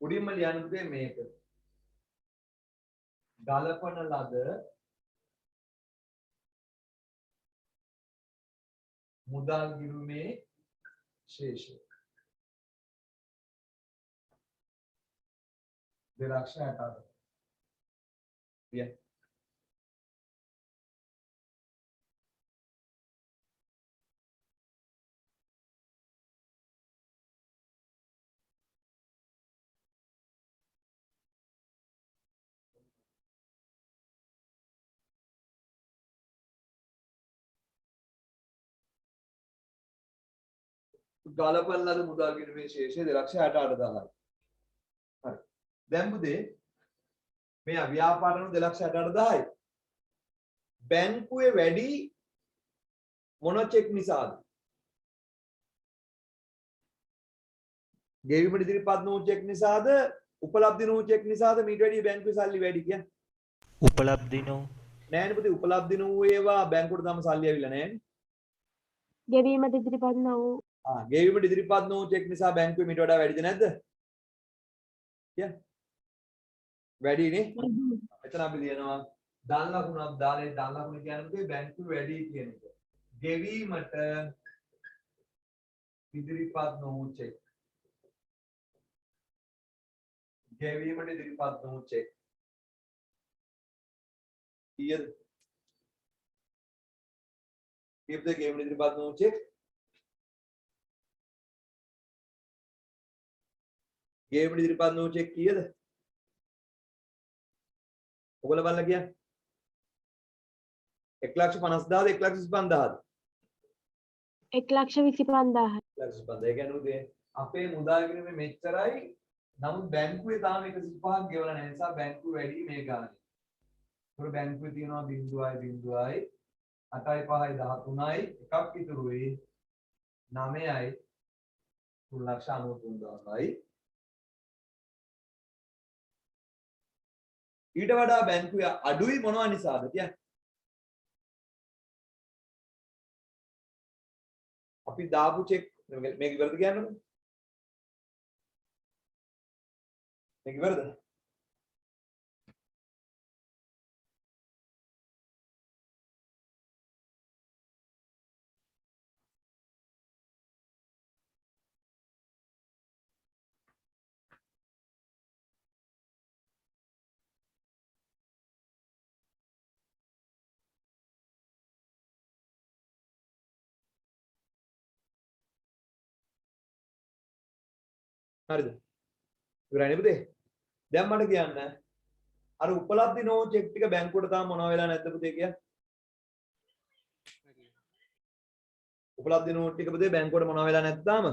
උඩින්ම ලියන්න පුතේ මේක. ගලපන ලද මුදල් ගිණුමේ ශේෂය 2,68,000. Yeah. ගලපන ලද මුදල් ගිණුමේ ශේෂය 2,68,000. හරි. දැන් පුතේ මේ ව්‍යාපාරණු 2,68,000යි. බැංකුවේ වැඩි මොන චෙක් නිසාද? ගෙවීමට ඉදිරිපත් නොවු චෙක් නිසාද? උපලබ්ධි නොවු චෙක් නිසාද? මීට වැඩි බැංකුවේ සල්ලි වැඩි කියන්නේ? උපලබ්ධිනෝ නෑනේ පුතේ උපලබ්ධි නොවු ඒවා බැංකුවට තාම සල්ලි ඇවිල්ලා නෑනේ. ගෙවීමට ඉදිරිපත් නොවූ ගෙවීමට ඉදිරිපත් නොවු චෙක් නිසා බැංකුවේ මීට වඩා වැඩිද නැද්ද? වැඩිනේ. එතන අපි ලියනවා දන් ලකුණක් දාලා දන් ලකුණ කියන්නේ බැංකුවේ වැඩි කියන එක. ගෙවීමට ඉදිරිපත් නොවු චෙක්. ගෙවීමට ඉදිරිපත් නොවු චෙක්. කීයද? කීයද ගෙවීමට ඉදිරිපත් නොවු චෙක්? ගෙවීමට ඉදිරිපත් නොවු චෙක් කීයද? ඔයගොල්ලෝ බලලා කියන්නේ 1,50,000ද 1,25,000ද? 1,25,000. 1,25,000. ඒ කියන්නේ උදේ අපේ මුදල් ගිණුමේ මෙච්චරයි. නමුත් බැංකුවේ තාම 125ක් ගෙවලා නැහැ. නිසා බැංකුව වැඩි මේ ගානේ. ඒතකොට බැංකුවේ තියෙනවා 0.0යි 8.5යි 13යි එකක් ඉතුරුයි 9යි 3,93,000යි. ඊට වඩා බැංකුවේ අඩුයි මොනවා නිසාද කියන්නේ? අපි දාපු චෙක් මේක ඉවරද කියන්නකෝ. මේක ඉවරද? හරිද? ඉවරයි පුතේ. දැන් මට කියන්න අර උපලබ්ධි නෝ චෙක් ටික බැංකුවට තාම මොනවා වෙලා නැද්ද පුතේ කියන්නේ? උපලබ්ධි නෝට් ටික පුතේ බැංකුවට මොනවා වෙලා නැද්ද තාම?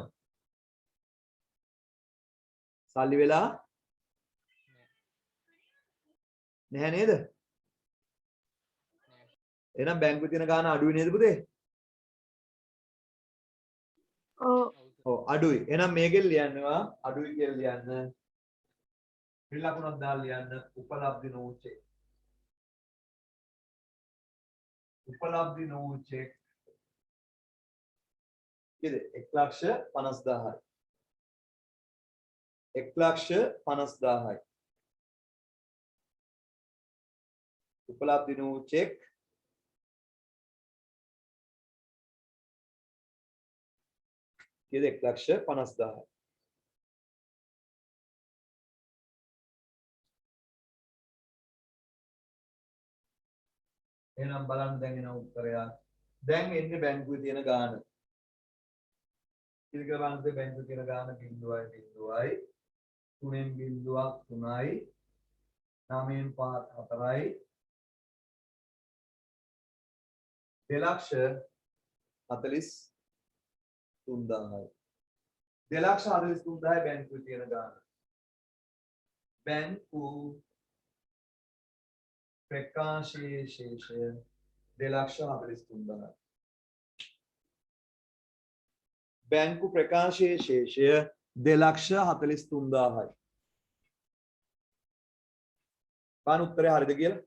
සල්ලි වෙලා නැහැ නේද? එහෙනම් බැංකුවේ තියෙන ගාණ අඩුයි නේද පුතේ? ඔව් අඩුයි. එහෙනම් මේකෙන් ලියන්නවා අඩුයි කියලා ලියන්න. පිළකුණක් දාලා ලියන්න උපලබ්ධි නෝ චෙක්. උපලබ්ධි නෝ චෙක්. කීයද? 1,50,000යි. 1,50,000යි. උපලබ්ධි නෝ චෙක් කීයද? 1,50,000යි. එහෙනම් බලන්න දැන් එන උත්තරය. දැන් එන්නේ බැංකුවේ තියෙන ගාණ. ඉතින් බලන්න බැංකුවේ තියෙන ගාණ 0.0යි 3න් බිඳුවක් 3යි 9න් 5 4යි 2,43,000යි 2,43,000යි බැංකුවේ තියෙන ගාණ. බැංකු ප්‍රකාශයේ ශේෂය 2,43,000. බැංකු ප්‍රකාශයේ ශේෂය 2,43,000යි. බලන්න උත්තරේ හරිද කියලා.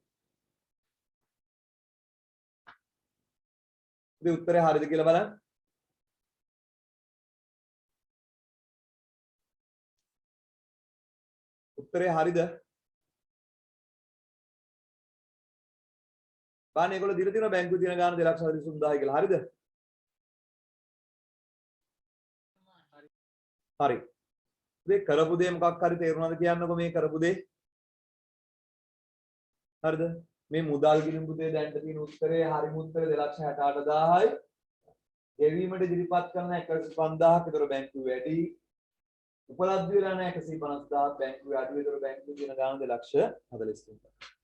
මේ උත්තරේ හරිද කියලා බලන්න. උත්තරේ හරිද? බලන්න ඒගොල්ලෝ දීලා තියෙනවා බැංකුවේ තියෙන ගාණ 2,43,000යි කියලා. හරිද? හරි. මේ කරපු දේ මොකක් හරි තේරුණාද කියන්නකෝ මේ කරපු දේ. හරිද? මේ මුදල් ගිණුම් පුතේ දැන්ට තියෙන උත්තරේ හරිම උත්තරේ 2,68,000යි. ගෙවීමට ඉදිරිපත් කරන 150,000ක් විතර බැංකුවේ වැඩි. උපලබ්ධ වෙලා නැහැ 150,000ක් බැංකුවේ අඩු විතර බැංකුවේ තියෙන ගාණ 2,43,000.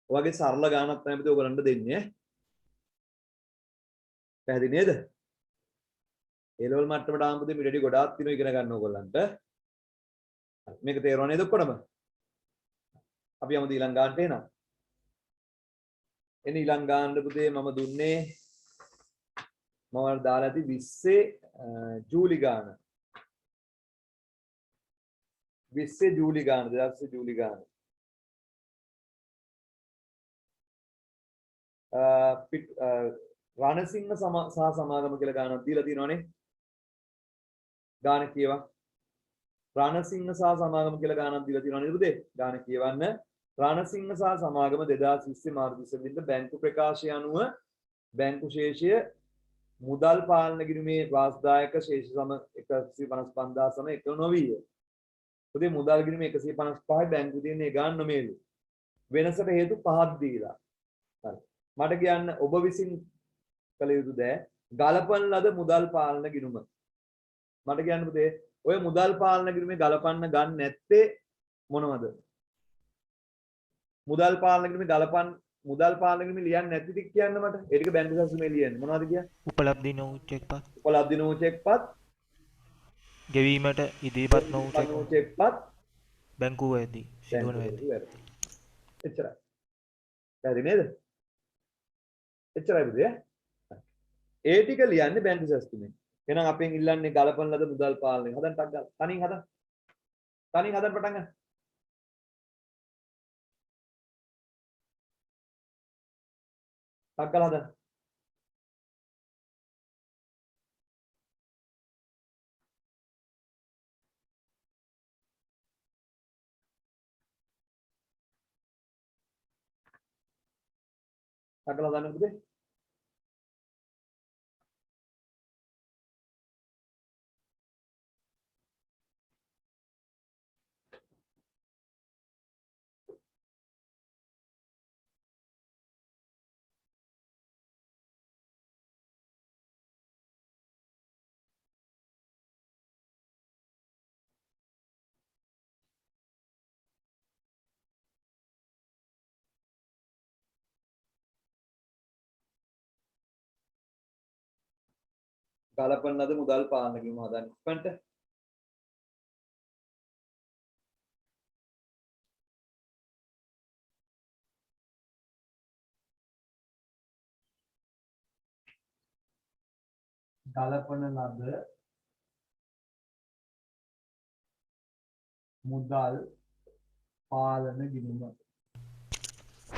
ඔයගේ සරල ගාණක් තමයි පුතේ ඔයගලන්ට දෙන්නේ. පැහැදිලි නේද? ඒ ලෙවල් මට්ටමට ආවම පුතේ මිඩඩි ගොඩාක් තියෙනවා ඉගෙන ගන්න ඕගොල්ලන්ට. මේක තේරුණා නේද ඔක්කොටම? අපි යමු ඊළඟ ගානට එනවා. එන ඊළඟ ගානට පුතේ මම දුන්නේ මම දාලා ඇති 20 ජූලි ගාන. 20 ජූලි ගාන 2000 ජූලි ගාන. රණසිංහ සහ සමාගම කියලා ගානක් දීලා තියෙනවනේ. ගාන කියවා. රණසිංහ සහ සමාගම කියලා ගානක් දීලා තියෙනවනේ පුතේ. ගාන කියවන්න. රණසිංහ සහ සමාගම 2020 මාර්තු 20 බැංකු ප්‍රකාශය අනුව බැංකු ශේෂය මුදල් පාලන ගිණුමේ වාස්දායක ශේෂ සම 155,000 සම 1 නොවිය. පුතේ මුදල් ගිණුම 155යි බැංකු දෙන්නේ ගාන නොමේලු. වෙනසට හේතු පහක් දීලා. හරි. මට කියන්න ඔබ විසින් කළ යුතු දෑ ගලපන ලද මුදල් පාලන ගිණුම. මට කියන්න පුතේ ඔය මුදල් පාලන ගිණුමේ ගලපන්න ගන්න නැත්තේ මොනවද? මුදල් පාලන ගිණුමේ මුදල් පාලන ගිණුමේ ලියන්නේ නැති ටික කියන්න මට. ඒ ටික බැංකු සැසුමේ ලියන්නේ. මොනවද කිය? උපලබ්ධි නොවූ චෙක්පත්, උපලබ්ධි නොවූ චෙක්පත්, ගෙවීමට ඉදිරිපත් නොවූ චෙක්පත්, බැංකුවේදී සිදුවන වැරදි. එච්චරයි. හරි නේද? එච්චරයි පුතේ. ඒ ටික ලියන්නේ බැංකු සැසුමේ. එහෙනම් අපෙන් ඉල්ලන්නේ ගලපන ලද මුදල් පාලනය. හදන්න ටක් ගාලා. තනින් හදන්න. තනින් හදන්න පටන් ගන්න. ටක් ගාලා හදන්න. ටක් ගාලා හදන්න පුතේ. ගලපන ලද මුදල් පාලන ගිණුම හදන්න. ඉක්මනට. ගලපන ලද මුදල් පාලන ගිණුම.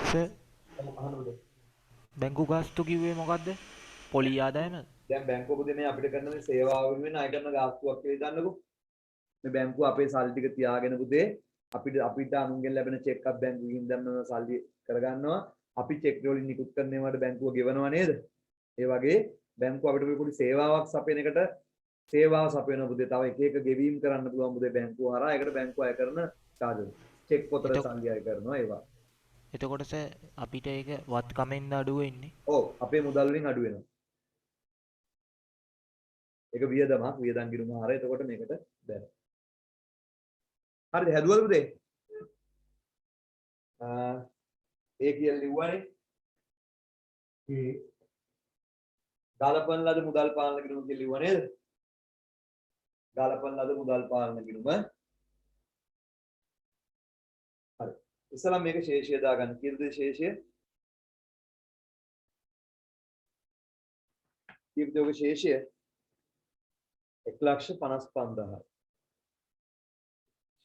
සර් බැංකු ගාස්තු කිව්වේ මොකද්ද? පොලි ආදායම. දැන් බැංකුව පුතේ මේ අපිට කරන මේ සේවාව වෙනුවෙන් අය කරන ගාස්තුවක් කියලා හිතන්නකෝ. මේ බැංකුව අපේ සල්ලි ටික තියාගෙන පුතේ අපිට අනුන්ගෙන් ලැබෙන චෙක් එකක් බැංකුවකින් දැම්මම සල්ලි කරගන්නවා. අපි චෙක් වලින් නිකුත් කරන ඒවාට බැංකුව ගෙවනවා නේද? ඒ වගේ බැංකුව අපිට මේ පොඩි සේවාවක් සපයන එකට සේවාව සපයන පුතේ තව එක එක ගෙවීම් කරන්න පුළුවන් පුතේ බැංකුව හරහා. ඒකට බැංකුව අය කරන චාර්ජ් චෙක් පොතට සල්ලි අය කරනවා ඒවා. එතකොට සර් අපිට ඒක වත්කමෙන්ද අඩුව වෙන්නේ? ඔව් අපේ මුදල් වලින් අඩු වෙනවා. ඒක වියදමක් වියදම් ගිණුම හරහා එතකොට මේකට දැන. හරිද හැදුවද පුතේ? ඒ කියලා ලිව්වනේ. ඒ ගලපන ලද මුදල් පාලන ගිණුම කියලා ලිව්වා නේද? ගලපන ලද මුදල් පාලන ගිණුම. හරි. ඉස්සලා මේක ශේෂය දාගන්න. කීයද ශේෂය? කීයද ඔගේ ශේෂය? 1,55,000.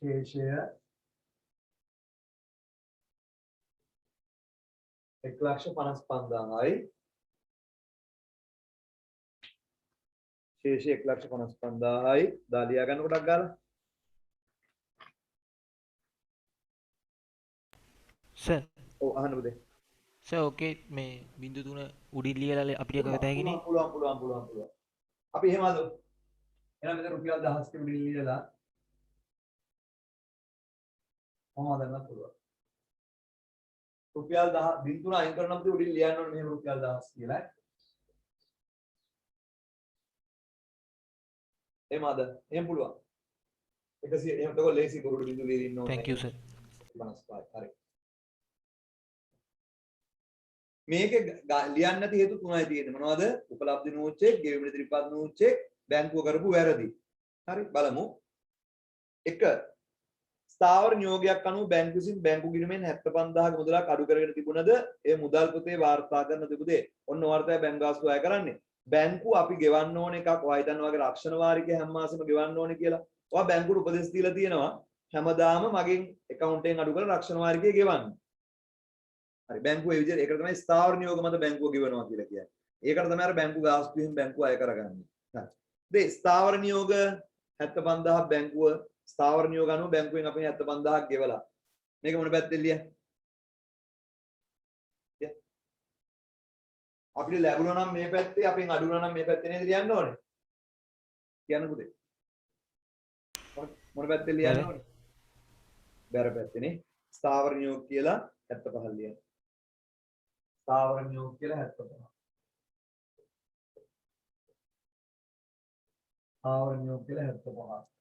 ශේෂය 1,55,000යි. ශේෂය 1,55,000යි. දා ලියා ගන්න කොටක් ගාලා. සර් ඔව් අහන්න පුතේ. සර් ඕකේ මේ බිංදු තුන උඩින් ලියලා අපිට කතා හැකිනේ. පුළුවන්. අපි එහෙම අද එහෙනම් මෙතන රුපියල් 1000 ක උඩින් ලියලා කොහොමද ගන්න පුළුවන්. රුපියල් 10 බිංදුන අයින් කරනකොට උඩින් ලියන්න ඕනේ මෙහෙම රුපියල් 1000 කියලා. එහෙමද? එහෙම පුළුවන්. 100 එහෙම තකො ලේසි බොරුඩ බිංදු ලියලා ඉන්න ඕනේ. Thank you sir. 55 හරි. මේක ලියන්න නැති හේතු තුනයි තියෙන්නේ. මොනවද? උපලබ්ධි නූච්චේ, ගෙවීම ඉදිරිපත් නූච්චේ, බැංකුව කරපු වැරදි. හරි බලමු. 1 ස්ථාවර නියෝගයක් අනුව බැංකු විසින් බැංකු ගිණුමෙන් 75000ක මුදලක් අඩු කරගෙන තිබුණද ඒ මුදල් පොතේ වාර්තා කරන තිබුදේ ඔන්න වාර්තාවේ බැංකු ගාස්තු අය කරන්නේ බැංකුව අපි ගෙවන්න ඕන එකක් ඔයා හිතන්න වගේ රක්ෂණ වාරිකය හැම මාසෙම ගෙවන්න ඕනේ කියලා ඔයා බැංකුවට උපදෙස් දීලා තියෙනවා හැමදාම මගෙන් account එකෙන් අඩු කරලා රක්ෂණ වාරිකය ගෙවන්න හරි බැංකුව ඒ විදිහට ඒකට තමයි ස්ථාවර නියෝග මත බැංකුව ගෙවනවා කියලා කියන්නේ ඒකට තමයි අර බැංකු ගාස්තු වලින් බැංකුව අය කරගන්නේ හරි දේ ස්ථාවර නියෝග 75000 බැංකුව ස්ථාවර නියෝග අනුව බැංකුවෙන් අපි 75000ක් ගෙවලා මේක මොන පැත්තෙන් ලියන්නේ අපිට ලැබුණා නම් මේ පැත්තේ අපෙන් අඩු වුණා නම් මේ පැත්තේ නේද ලියන්න ඕනේ කියන්න පුතේ මොන පැත්තෙන් ලියන්න ඕනේ බැර පැත්තේනේ ස්ථාවර නියෝග කියලා 75 ලියන්න ස්ථාවර නියෝග කියලා 75 ස්ථාවර නියෝග කියලා 75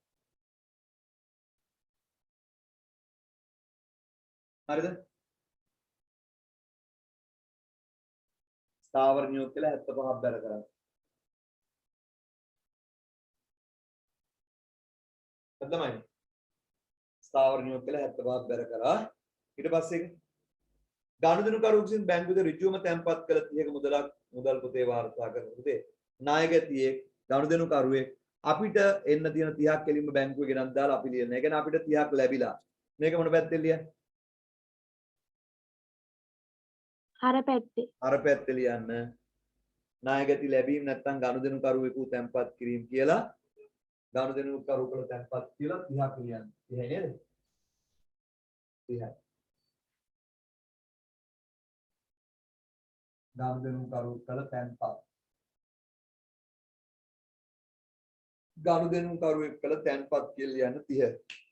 හරිද ස්ථාවර නියෝග කියලා 75ක් බැර කරන්න. තමයි. ස්ථාවර නියෝග කියලා 75ක් බැර කරා. ඊට පස්සේ ගනුදෙනු කරුවෙකු විසින් බැංකුවේ ඍජුවම තැන්පත් කළ 30ක මුදල් පොතේ වාර්තා කරන පුතේ නායකතියෙක් ගනුදෙනු කරුවෙක් අපිට එන්න තියෙන 30ක් කෙලින්ම බැංකුවේ ගෙනත් දාලා අපි ලියන. ඒ කියන්නේ අපිට 30ක් ලැබිලා. මේක මොන පැත්තෙන් ලියන්නේ? අර පැත්තේ. අර පැත්තේ ලියන්න. නායකති ලැබීම නැත්නම් ගනුදෙනු කරුවෙකු තැන්පත් කිරීම කියලා ගනුදෙනු කරුවෙකු තැන්පත් කියලා 30ක් ලියන්න. 30 නේද? 30යි. ගනුදෙනු කරුවෙකු තැන්පත්. ගනුදෙනු කරුවෙකු තැන්පත් කියලා ලියන්න 30.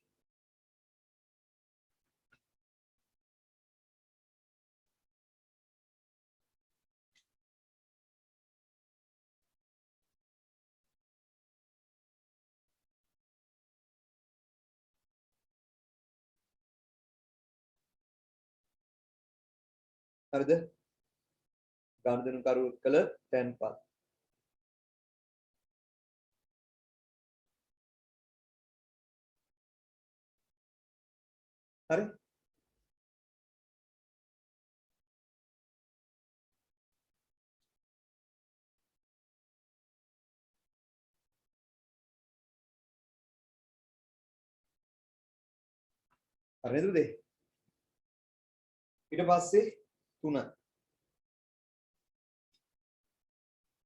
හරිද? ගනුදෙනු කරුවෙකු කළ තැන්පත්. හරි? හරිද උදේ? ඊට පස්සේ 3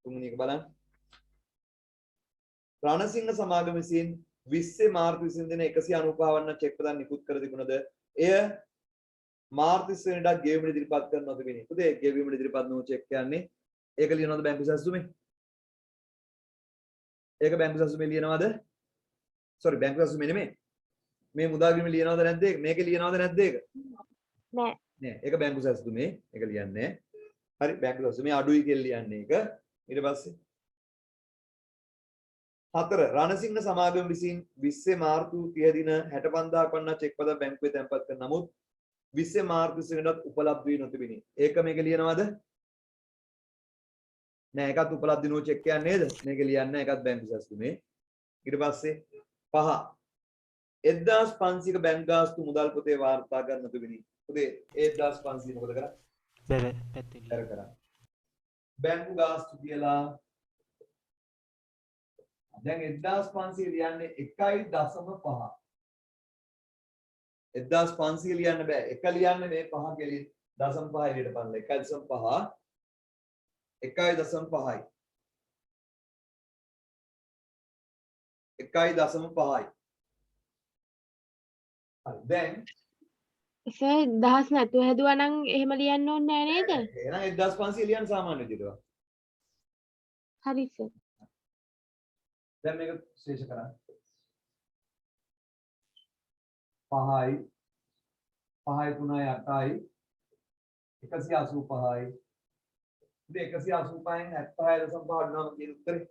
තුන්වෙනි එක බලන්න. රණසිංහ සමාගම විසින් 20 මාර්තු 20 දින 195 වන්න චෙක් ප්‍රදාන නිකුත් කර තිබුණද එය මාර්තු 20 වෙනිදා ගෙවීමට ඉදිරිපත් කර නොතිබිනි. පුතේ ගෙවීමට ඉදිරිපත් නොවු චෙක් කියන්නේ ඒක ලියනවද බැංකු සැසුමේ? ඒක බැංකු සැසුමේ ලියනවද? සෝරි බැංකු සැසුමේ නෙමෙයි. මේ මුදල් ගෙවීම ලියනවද නැද්ද ඒක? මේක ලියනවද නැද්ද ඒක? නෑ. නෑ ඒක බැංකු සැසුමේ ඒක ලියන්නේ. හරි බැංකු සැසුමේ අඩුයි කියලා ලියන්නේ ඒක. ඊට පස්සේ 4 රණසිංහ සමාගම විසින් 20 මාර්තු 30 දින 65000ක් වන්නා චෙක් පද බැංකුවේ තැන්පත් කර නමුත් 20 මාර්තු 20 වෙනිදාත් උපලබ්ධ වී නොතිබිනි. ඒක මේක ලියනවද? නෑ ඒකත් උපලබ්ධ නෝ චෙක් කියන්නේ නේද? මේක ලියන්නේ ඒකත් බැංකු සැසුමේ. ඊට පස්සේ 5 1500ක බැංක් ගාස්තු මුදල් පොතේ වාර්තා කරන්න තිබෙනි. පුතේ 1500 මොකද කරන්නේ? බැබ පැත්තේ කර කර. බැංකු ගාස්තු කියලා දැන් 1500 ලියන්නේ 1.5. 1500 ලියන්න බෑ. එක ලියන්න මේ 5 කෙලින් 0.5 එළියට පන්නලා 1.5 1.5යි 1.5යි. හරි දැන් සර් දහස් නැතුව හැදුවා නම් එහෙම ලියන්න ඕනේ නෑ නේද? එහෙනම් 1500 ලියන්න සාමාන්‍ය විදිහට. හරි සර්. දැන් මේක ශේෂ කරන්න. 5යි 5යි 3යි 8යි 185යි. ඉතින් 185න් 76.5 ගන්නවා කියන උත්තරේ.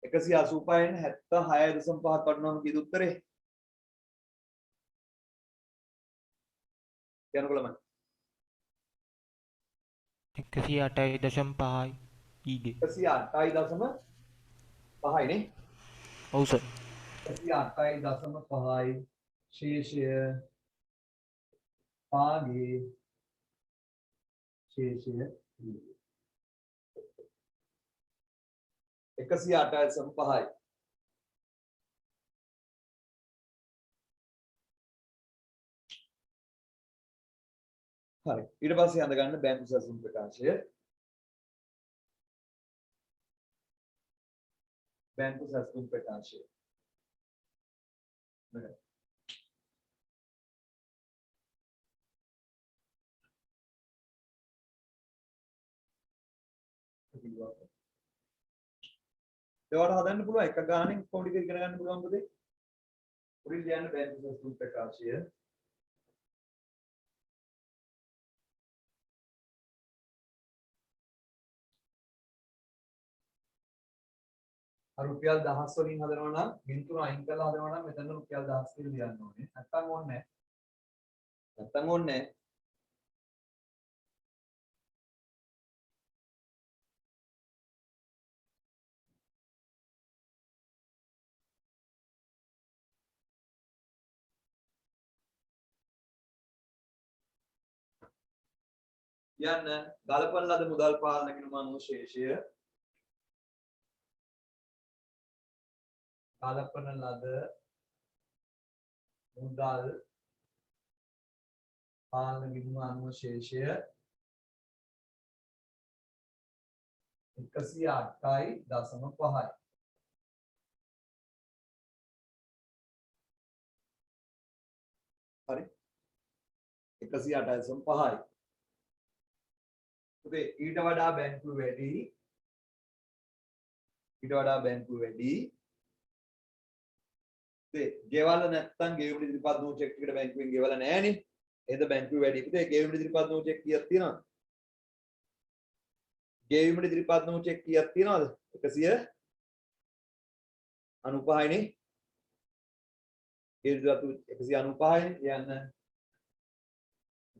185න් 76.5 කඩනවා කියන උත්තරේ. කියනකොළම 108.5යි ඊගේ 108.5යි නේ. ඔව් සර් 108.5යි ශේෂය පාගේ ශේෂය 108.5යි. හරි ඊට පස්සේ අඳ ගන්න බැංකු සැසුම් ප්‍රකාශය. බැංකු සැසුම් ප්‍රකාශය. ඒවට හදන්න පුළුවන් එක ගානෙන් කොහොමද ඉගෙන ගන්න පුළුවන් පුතේ? උඩින් ලියන්න බැංකු සැසුම් ප්‍රකාශය. රුපියල් 1000 වලින් හදනවා නම් ගින්තුන අයින් කරලා හදනවා නම් මෙතන රුපියල් 1000 කියලා ලියන්න ඕනේ. නැත්තම් ඕනේ නැහැ. නැත්තම් ඕනේ නැහැ. යන්න ගලපන ලද මුදල් පාලන කිනුම අනුව ශේෂය ගලපන ලද මුදල් පාලන කිනුම අනුව ශේෂය 108.5යි. හරි 108.5යි. ඊට වඩා බැංකුව වැඩි ගෙවල නැත්තම් ගෙවුම් ඉදිරිපත් වූ චෙක් එකට බැංකුවෙන් ගෙවල නැහැනේ. එහෙද බැංකුව වැඩි. පුතේ ගෙවුම් ඉදිරිපත් වූ චෙක් කීයක් තියෙනවද? ගෙවුම් ඉදිරිපත් වූ චෙක් කීයක් තියෙනවද? 195යි නේ. ගෙවුම් ඉදිරිපත් 195යි යන්න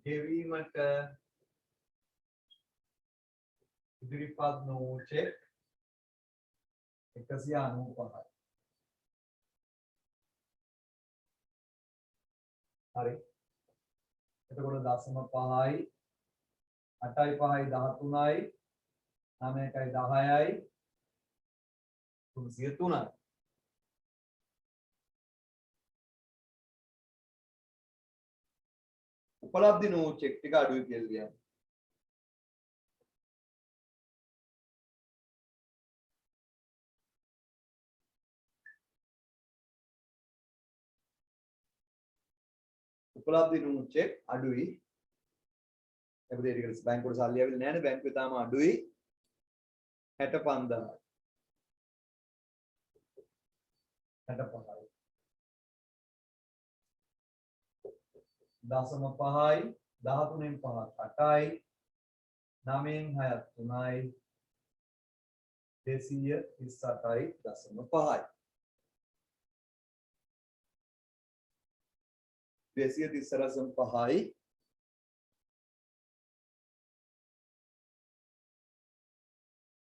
ගෙවීමට ඉදිරිපත් වූ චෙක් 195යි. හරි එතකොට 0.5යි 8යි 5යි 13යි 9යි 10යි 303යි. උපලබ්ධි නෝ චෙක් ටික අඩුයි කියලා කියන්නේ. උපලබ්ධි නෝ චෙක් අඩුයි. ඒක දෙයකට බැංකුවට සල්ලි ආවිල්ලා නැහැ නේ. බැංකුවේ තාම අඩුයි 65000යි. 65යි. 0.5යි 13න් 5ක් 8යි 9න් 6ක් 3යි 238යි 0.5යි. 238.5යි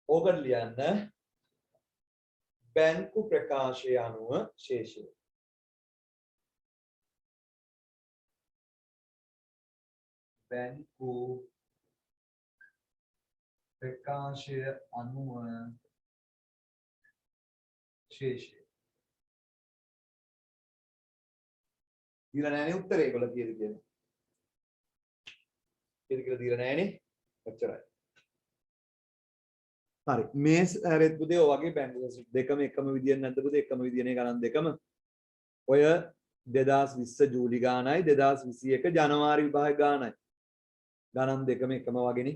ඕකට ලියන්න බැංකු ප්‍රකාශය අනුව ශේෂය. බැංකු ප්‍රකාශය අනුව ශේෂය. දීලා නැහැ නේ උත්තරේ ඒගොල්ලෝ කීයද කියන්නේ. කීයද කියලා දීලා නැහැ නේ. ඔච්චරයි. හරි. මේ හැරෙත් පුතේ ඔය වගේ බැංකු දෙකම එකම විදියෙන් නැද්ද පුතේ? එකම විදියනේ ගණන් දෙකම. ඔය 2020 ජූලි ගානයි 2021 ජනවාරි විභාග ගානයි. ගණන් දෙකම එකම වගේනේ.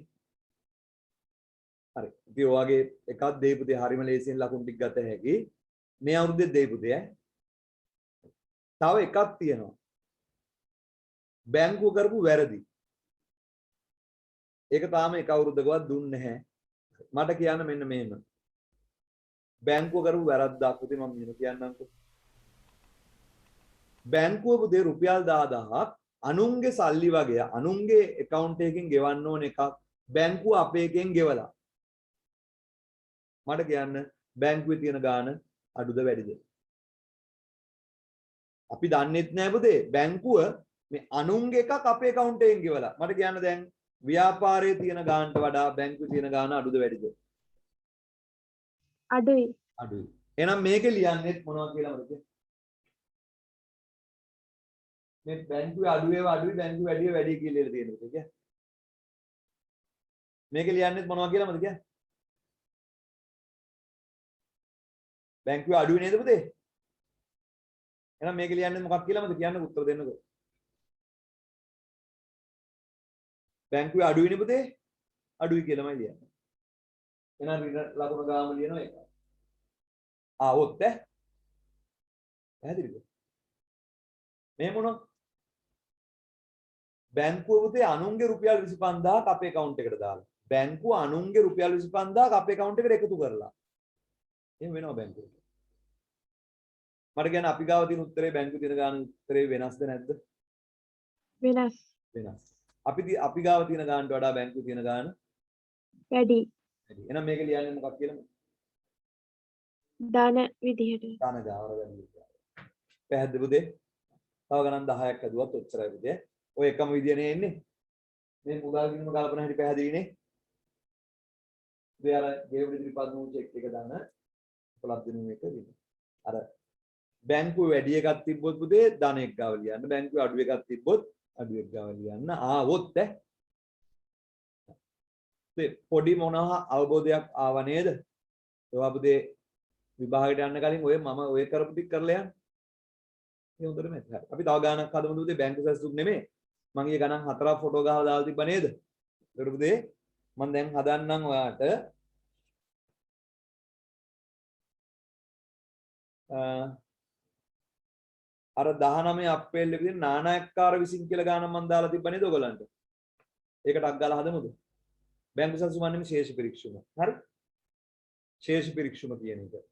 හරි. ඉතින් ඔය වගේ එකක් දෙයි පුතේ හරිම ලේසියෙන් ලකුණු ටික ගත හැකි. මේ අවුරුද්දේ දෙයි පුතේ ඈ. තව එකක් තියෙනවා. බැංකුව කරපු වැරදි. ඒක තාම එක අවුරුද්දකවත් දුන්නේ නැහැ. මට කියන්න මෙන්න මෙහෙම. බැංකුව කරපු වැරද්දක් පුතේ මම මෙහෙම කියන්නම්කෝ. බැංකුව පුතේ රුපියල් 10000ක් අනුන්ගේ සල්ලි වගේ අනුන්ගේ account එකකින් ගෙවන්න ඕන එකක් බැංකුව අපේ එකෙන් ගෙවලා. මට කියන්න බැංකුවේ තියෙන ගාණ අඩුද වැඩිද? අපි දන්නෙත් නෑ පුතේ බැංකුව මේ අනුන්ගේ එකක් අපේ account එකෙන් ගෙවලා. මට කියන්න දැන් ව්‍යාපාරයේ තියෙන ගාණට වඩා බැංකුවේ තියෙන ගාණ අඩුද වැඩිද? අඩුයි. අඩුයි. එහෙනම් මේකේ ලියන්නෙත් මොනවද කියලා මට කියන්න. මේ බැංකුවේ අඩුයි බැංකුවේ වැඩි කියලා තියෙනවා පුතේ. මේකේ ලියන්නෙත් මොනවද කියලා මට කියන්න. බැංකුවේ අඩුයි නේද පුතේ? එහෙනම් මේක ලියන්නේ මොකක් කියලා මට කියන්න උත්තර දෙන්නකෝ. බැංකුවේ අඩුයිනේ පුතේ. අඩුයි කියලාමයි ලියන්නේ. එහෙනම් ඍණ ලකුණ ගාම ලියනවා ඒක. ඔත් ඈ. පැහැදිලිද? මේ මොනවා? බැංකුව පුතේ අනුන්ගේ රුපියල් 25000ක් අපේ account එකට දාලා. බැංකුව අනුන්ගේ රුපියල් 25000ක් අපේ account එකට එකතු කරලා. එහෙම වෙනවා බැංකුවට. මට කියන්න අපි ගාව තියෙන උත්තරේ බැංකුවේ තියෙන ගාන උත්තරේ වෙනස්ද නැද්ද? වෙනස්. වෙනස්. අපි ගාව තියෙන ගානට වඩා බැංකුවේ තියෙන ගාන වැඩි. වැඩි. එහෙනම් මේක ලියන්නේ මොකක් කියලාද? දාන විදිහට. දාන ගාවර වැඩි. පැහැදිලිද පුතේ? තව ගණන් 10ක් හදුවත් ඔච්චරයි පුතේ. ඔය එකම විදියනේ එන්නේ. මේ මුදල් ගිණුම කල්පනා හැටි පැහැදිලිනේ. ඉතින් අර ගේව් ඉදිරිපත් නූ චෙක් එක දාන 11 දිනුම් එක විදිහ. අර බැංකුවේ වැඩි එකක් තිබ්බොත් පුතේ ධනෙක් ගාව ලියන්න. බැංකුවේ අඩු එකක් තිබ්බොත් අඩු එකක් ගාව ලියන්න. ආවොත් පොඩි මොනවා අවබෝධයක් ආව නේද? ඒවා පුතේ විභාගයට යන්න කලින් මම ඔය කරපු ටික කරලා යන්න. ඒ හොඳටම හරි. අපි තව ගානක් හදමු පුතේ බැංකු සැසුම් නෙමෙයි. මම ඊයේ ගණන් 4ක් ෆොටෝ ගහලා දාලා තිබ්බ නේද? ඒකට පුතේ මම දැන් හදන්නම් ඔයාට අර 19 අප්‍රේල් එකේ නානායක්කාර විසින් කියලා ගානක් මම දාලා තිබ්බ නේද ඔයගලන්ට? ඒකට අක් ගාලා හදමුද? බැංකු සැසුම් අන්නේ ශේෂ පරීක්ෂණ. හරි? ශේෂ පරීක්ෂණ කියන එක.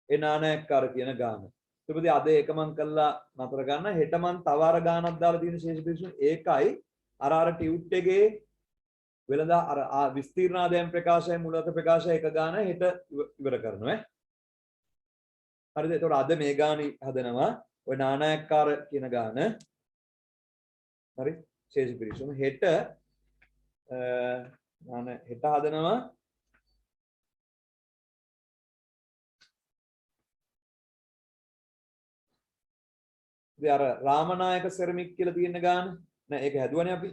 ඒ නානායක්කාර කියන ගාන. ඊපස්සේ අද ඒක මම කළා නතර ගන්න. හෙට මම තව අර ගානක් දාලා තියෙන ශේෂ පරීක්ෂණ ඒකයි අර ටියුට් එකේ වෙලඳා අර විස්තීර්ණ ආදායම් ප්‍රකාශය මුලත ප්‍රකාශය එක ගාන හෙට ඉවර කරනවා ඈ. හරිද? එතකොට අද මේ ගාන හදනවා ඔය නානායක්කාර කියන ගාන. හරි? ශේෂ පරීක්ෂණ හෙට හෙට හදනවා ඉතින් අර රාමනායක සෙරමික් කියලා තියෙන ගාන නෑ ඒක හැදුවනේ අපි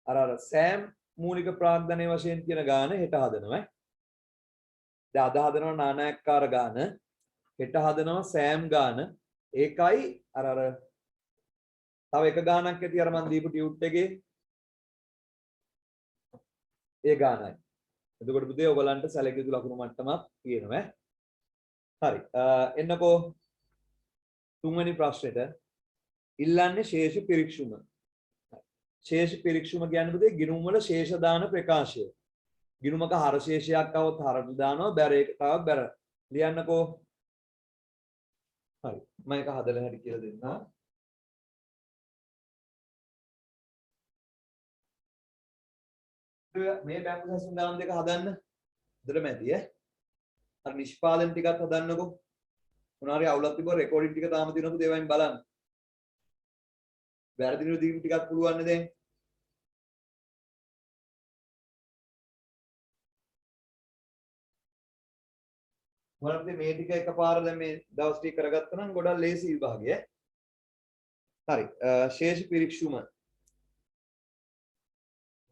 අර සෑම් මූලික ප්‍රාග්ධනය වශයෙන් කියන ගාන හෙට හදනවා දැන් අද හදනවා නානායක්කාර ගාන හෙට හදනවා සෑම් ගාන ඒකයි අර තව එක ගානක් ඇති අර මන් දීපු ටියුට් එකේ ඒ ගානයි එතකොට පුතේ ඔයගලන්ට සැලකිය යුතු ලකුණු මට්ටමක් තියෙනවා හරි එන්නකෝ තුන්වෙනි ප්‍රශ්නෙට ඉල්ලන්නේ ශේෂ පිරික්සුම ශේෂ පිරික්සුම කියන්නේ පුතේ ගිණුම් වල ශේෂ දාන ප්‍රකාශය ගිණුමක හර ශේෂයක් આવොත් හරට දානවා බැර එකක් આવොත් බැර ලියන්නකෝ හරි මම එක හදලා හැටි කියලා දෙන්නම් මේ බැංකු සැසුම් ගණන් දෙක හදන්න. හොඳටම ඇති ඈ. අර නිෂ්පාදන ටිකත් හදන්නකෝ. මොනාරි අවුලක් තිබ්බොත් රෙකෝඩින් ටික තාම තියෙනවද ඒවයින් බලන්න. වැරදි නිරුදීම් ටිකක් පුළුවන් නේ දැන්. මොනවද මේ ටික එකපාර දැන් මේ දවස් ටික කරගත්තා නම් ගොඩක් ලේසි විභාගය. හරි. ශේෂ පිරික්සුම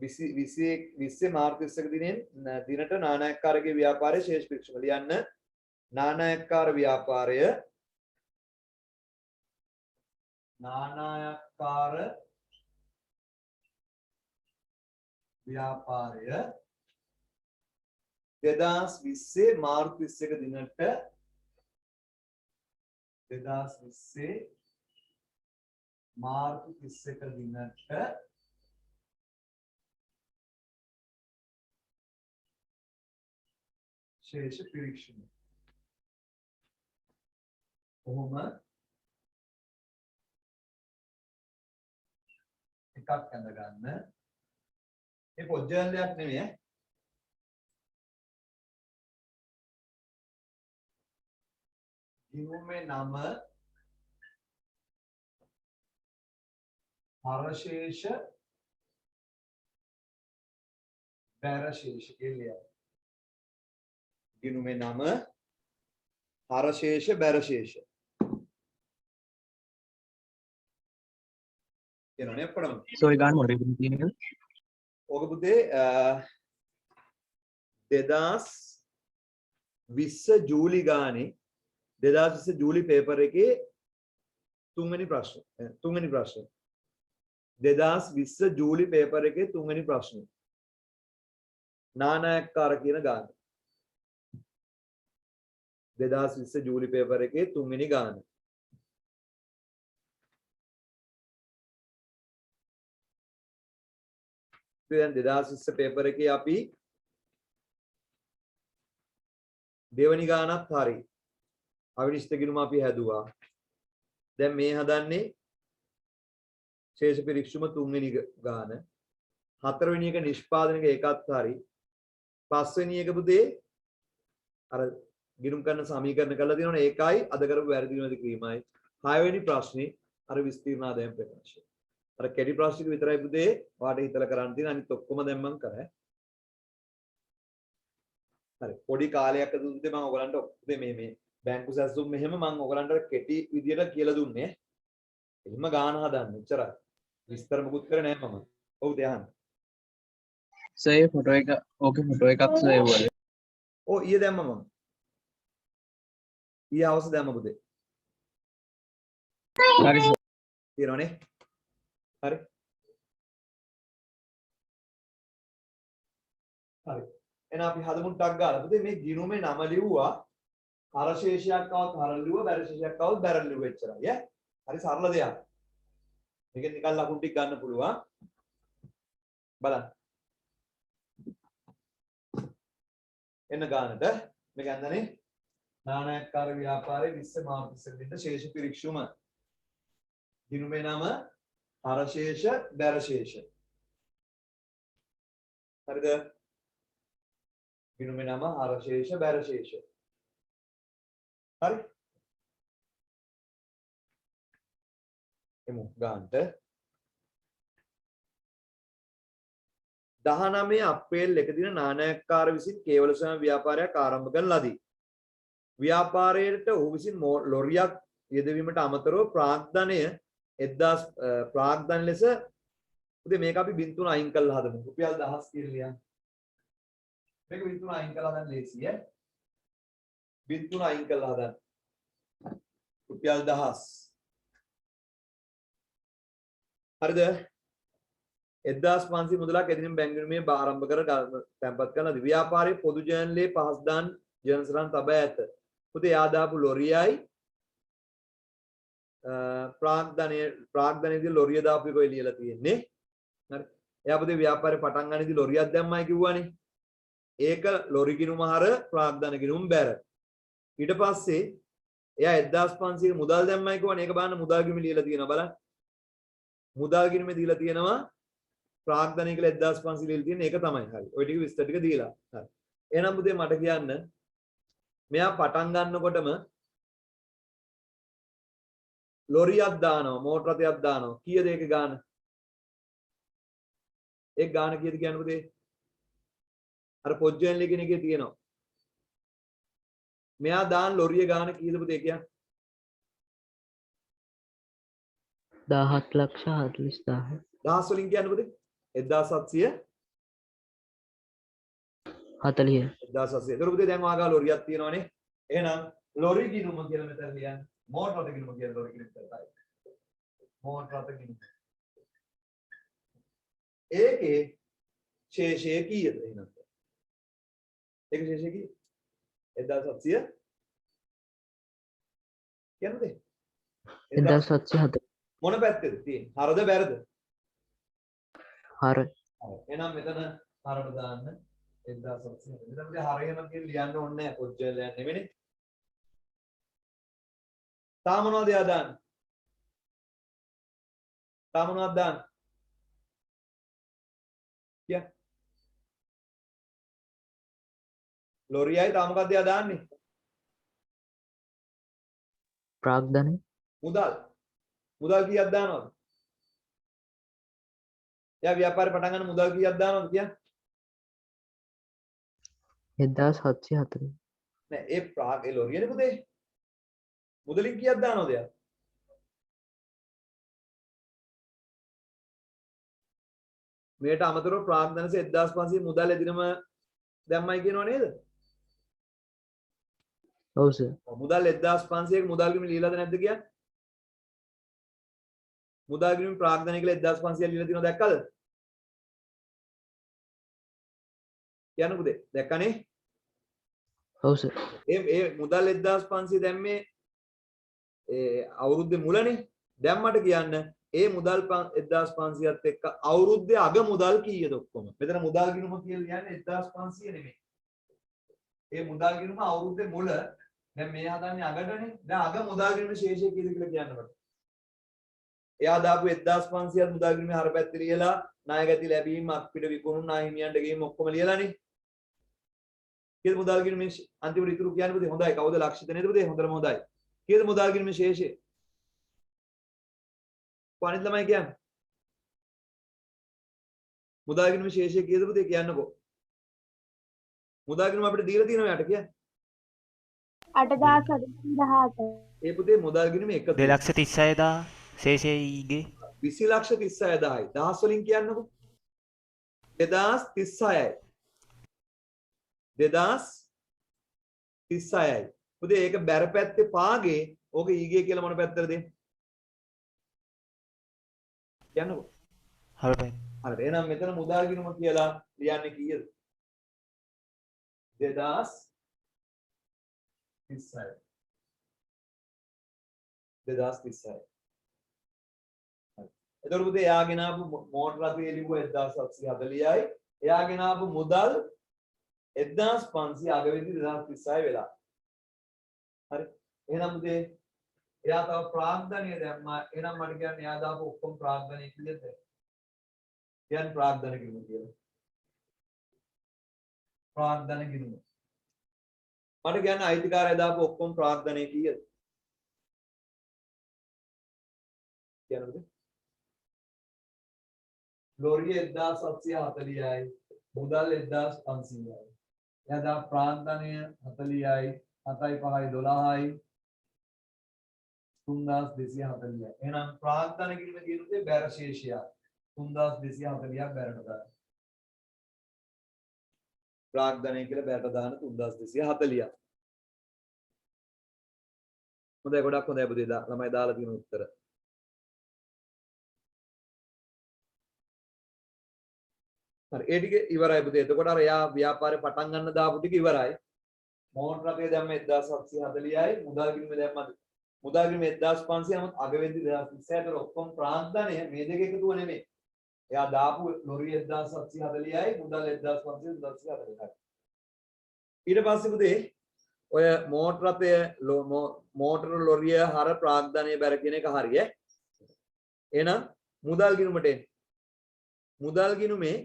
20 මාර්තු 21 දිනෙන් දිනට නානයක්කාරගේ ව්‍යාපාරයේ ශේෂ පිරික්සුම ලියන්න. නානයක්කාර ව්‍යාපාරය නානයක්කාර ව්‍යාපාරය 2020 මාර්තු 21 දිනට 2020 මාර්තු 31 දිනට ශේෂ පිරික්සුම. කොහොම එකක් අඳ ගන්න. මේ පොජ්ජල් දෙයක් නෙමෙයි ඈ. ගිණුමේ නම හරශේෂ බැරශේෂ කියලා. ගිණුමේ නම හරශේෂ බැරශේෂ. කියනවනේ අපරම. සෝරි ගන්න මොකද කියන්නේ? ඕක පුතේ 2020 ජූලි ගානේ 2020 ජූලි පේපර් එකේ තුන්වෙනි ප්‍රශ්න. 2020 ජූලි පේපර් එකේ තුන්වෙනි ප්‍රශ්නේ. නානයක්කාර කියන ගාන. 2020 ජූලි පේපර් එකේ තුන්වෙනි ගාන. දැන් 2020 පේපර් එකේ අපි දෙවනි ගානත් හරි. අවිනිශ්චිත ගිණුම අපි හැදුවා. දැන් මේ හදන්නේ ශේෂ පිරික්සුම තුන්වෙනි ගාන. හතරවෙනි එක නිෂ්පාදනක ඒකත් හරි. පස්වෙනි එක පුතේ අර ගිණුම් කරන සමීකරණ කරලා තියෙනවනේ ඒකයි අද කරපු වැරදි වෙනද කිරීමයි. හයවෙනි ප්‍රශ්නේ අර විස්තීර්ණ ආදායම් ප්‍රකාශය. අර කෙටි ප්‍රශ්න ටික විතරයි පුතේ ඔයාලට හිතලා කරන්න තියෙන අනිත් ඔක්කොම දැන් මම කරා. හරි පොඩි කාලයක් අතුරුදී මම ඔයගලන්ට පුතේ මේ බැංකු සැසුම් මෙහෙම මම ඔයගලන්ට කෙටි විදියට කියලා දුන්නේ. එහෙම ගාන හදන්න. එච්චරයි. විස්තර මුකුත් කරේ නැහැ මම. ඔව් දයහන්. සර් ෆොටෝ එක ඕකේ ෆොටෝ එකක් සර් එවුවා. ඔව් ඊයේ දැම්ම මම. ඊයේ හවස දැම්ම පුතේ. හරි සර්. තියෙනවනේ. හරි. හරි. එහෙනම් අපි හදමු ටක් ගාලා. පුතේ මේ ගිණුමේ නම ලිව්වා. හරශේෂයක් આવත් හර ලිව්වා, බැරශේෂයක් આવත් බැර ලිව්වා එච්චරයි ඈ. හරි සරල දෙයක්. මේකෙන් නිකන් ලකුණු ටික ගන්න පුළුවන්. බලන්න. එන්න ගානට මේක ඇඳනේ නානයක්කාර ව්‍යාපාරයේ 20 මාර්තු 20 දිනට ශේෂ පිරික්සුම. ගිණුමේ නම හරශේෂ බැරශේෂ. හරිද? ගිණුමේ නම හරශේෂ බැරශේෂ. හරි? එමු ගානට 19 අප්‍රේල් 1 දින නානයක්කාර විසින් කේවල ස්වයං ව්‍යාපාරයක් ආරම්භ කරන ලදී. ව්‍යාපාරයට ඔහු විසින් ලොරියක් යෙදවීමට අමතරව ප්‍රාග්ධනය 1000 ප්‍රාග්ධන ලෙස පුතේ මේක අපි බින්තුන අයින් කරලා හදමු. රුපියල් 1000 කියලා ලියන්න. මේක බින්තුන අයින් කරලා හදන්න ලේසි ඈ. බින්තුන අයින් කරලා හදන්න. රුපියල් 1000. හරිද? 1500 මුදලක් එදින බැංකුවේ ආරම්භ කර තැන්පත් කරන ව්‍යාපාරයේ පොදු ජර්නලයේ පහස්දාන් ජර්නසලන් තබා ඇත. පුතේ ආදාපු ලොරියයි ප්‍රාග්ධනයේදී ලොරිය දාපු එක එළියලා තියෙන්නේ. හරි. එයා පුතේ ව්‍යාපාරේ පටන් ගන්නදී ලොරියක් දැම්මයි කිව්වනේ. ඒක ලොරි ගිණුම හර ප්‍රාග්ධන ගිණුම් බැර. ඊට පස්සේ එයා 1500 මුදල් දැම්මයි කිව්වනේ. ඒක බලන්න මුදල් ගිණුම ලියලා තියෙනවා බලන්න. මුදල් ගිණුමේ දීලා තියෙනවා ප්‍රාග්ධනය කියලා 1500 ලියලා තියෙන එක තමයි. හරි. ওই ටික විස්තර ටික දීලා. හරි. එහෙනම් පුතේ මට කියන්න මෙයා පටන් ගන්නකොටම ලොරියක් දානවා, මෝටර රථයක් දානවා. කීයද ඒක ගාන? ඒක ගාන කීයද කියන්න පුතේ? අර පොජ්ජෙන් ලියන එකේ තියෙනවා. මෙයා දාන ලොරිය ගාන කීයද පුතේ කියන්නේ? 17,40,000 දහස් වලින් කියන්න පුතේ 1700 40 1700. ඒතර පුතේ දැන් ඔයාගා ලොරියක් තියෙනවනේ. එහෙනම් ලොරි ගිණුම කියලා මෙතන ලියන්න. මෝටර රථ ගිණුම කියලා ලොරි ගිණුම කරලා. මෝටර රථ ගිණුම. ඒකේ ශේෂය කීයද එහෙනම්? ඒකේ ශේෂය කීයද? 1700 කියන්නද? 1740 මොන පැත්තේද තියෙන්නේ? හරද බැරද? හර එහෙනම් මෙතන හරට දාන්න 1700. මෙතන මේ හරයම කියලා ලියන්න ඕනේ නැහැ. පොජ්ජල යන්නේ නෙමෙයි. තාම මොනවද එයා දාන්නේ? තාම මොනවද දාන්නේ? කිය. ලොරියයි තාම මොකක්ද එයා දාන්නේ? ප්‍රාග්ධනය මුදල්. මුදල් කීයක් දානවද? එයා ව්‍යාපාරේ පටන් ගන්න මුදල් කීයක් දානවද කියන්න? 1740 නෑ ඒ ඒ ලොරියනේ පුතේ. මුදලින් කීයක් දානවද එයා? මේට අමතරව ප්‍රාග්ධනස 1500 මුදල් එදිනම දැම්මයි කියනව නේද? ඔව් සර් මුදල් 1500ක මුදල් ගිණුම ලියලාද නැද්ද කියන්නේ? මුදල් ගිණුම ප්‍රාග්ධනය කියලා 1500 ලියලා තියෙනව දැක්කද? කියන්න පුතේ දැක්කනේ? ඔව් සර් ඒ මුදල් 1500 දැම්මේ අවුරුද්දේ මුලනේ. දැන් මට කියන්න ඒ මුදල් 1500ත් එක්ක අවුරුද්දේ අග මුදල් කීයද ඔක්කොම? මෙතන මුදල් ගිණුම කියලා කියන්නේ 1500 නෙමෙයි. ඒ මුදල් ගිණුම අවුරුද්දේ මුල දැන් මේ හදන්නේ අගටනේ. දැන් අග මුදල් ගිණුම ශේෂය කීයද කියලා කියන්න බෑ. එයා දාපු 1500ත් මුදල් ගිණුමේ හර පැත්තේ ලියලා ණයගැති ලැබීම් අපිට විකුණුම් ණය හිමියන්ට ගෙවීම ඔක්කොම ලියලානේ. කීයද මුදල් ගිණුමේ අන්තිමට ඉතුරු කියන්නේ පුතේ? හොඳයි. කවුද ලක්ෂිත නේද පුතේ? හොඳටම හොඳයි. කීයද මුදල් ගිණුමේ ශේෂය? කොහොමද ළමයි කියන්නේ? මුදල් ගිණුමේ ශේෂය කීයද පුතේ කියන්නකෝ? මුදල් ගිණුම අපිට දීලා තියෙනවා යට කියන්නේ. 8,017. ඒ පුතේ මුදල් ගිණුම 2,36,000 ශේෂය ඊගේ 20,36,000යි. දහස් වලින් කියන්නකෝ. 2036යි. 2036යි. පුතේ ඒක බැර පැත්තේ පාගේ ඕක ඊගේ කියලා මොන පැත්තටද දෙන්නේ? කියන්නකෝ. හරපයි හරිද? එහෙනම් මෙතන මුදල් ගිණුම කියලා ලියන්නේ කීයද? 2036යි. 2036යි. එතකොට පුතේ එයාගෙන ආපු මෝටර රථයේ ලිව්ව 1740යි. එයාගෙන ආපු මුදල් 1500 අගවෙදි 2036 වෙලා. හරි. එහෙනම් පුතේ එයා තව ප්‍රාග්ධනය දැම්මා. එහෙනම් මට කියන්න එයා දාපු ඔක්කොම ප්‍රාග්ධනය කීයද? කියන්නේ ප්‍රාග්ධන ගිණුම කියලා. ප්‍රාග්ධන ගිණුම. මට කියන්න අයිතිකාරය දාපු ඔක්කොම ප්‍රාග්ධනය කීයද? කියන්නද? ලොරිය 1740යි. මුදල් 1500යි. එයා දා ප්‍රාග්ධනය 40යි. 7යි 5යි 12යි. 3240යි. එහෙනම් ප්‍රාග්ධන ගිණුම කියනුනේ බැර ශේෂය. 3240ක් බැරට දාන්න. ප්‍රාග්ධනය කියලා බැරට දාන 3240ක්. හොඳයි ගොඩක් හොඳයි පුතේ ළමයි දාලා තියෙන උත්තර. හරි ඒ ටික ඉවරයි පුතේ. එතකොට අර එයා ව්‍යාපාරේ පටන් ගන්න දාපු ටික ඉවරයි. මෝටර රථය දැම්ම 1740යි. මුදල් ගිණුම දැම්මද? මුදල් ගිණුම 1500 නමුත් අගවෙද්දි 2030යි. ඒතර ඔක්කොම ප්‍රාග්ධනය මේ දෙක එකතුව නෙමෙයි. එයා දාපු ලොරිය 1740යි මුදල් 1500 ඊට පස්සේ පුතේ ඔය මෝටර රථය මෝටර ලොරිය හර ප්‍රාග්ධනය බැර කියන එක හරිය. එහෙනම් මුදල් ගිණුමට එන්න. මුදල් ගිණුමේ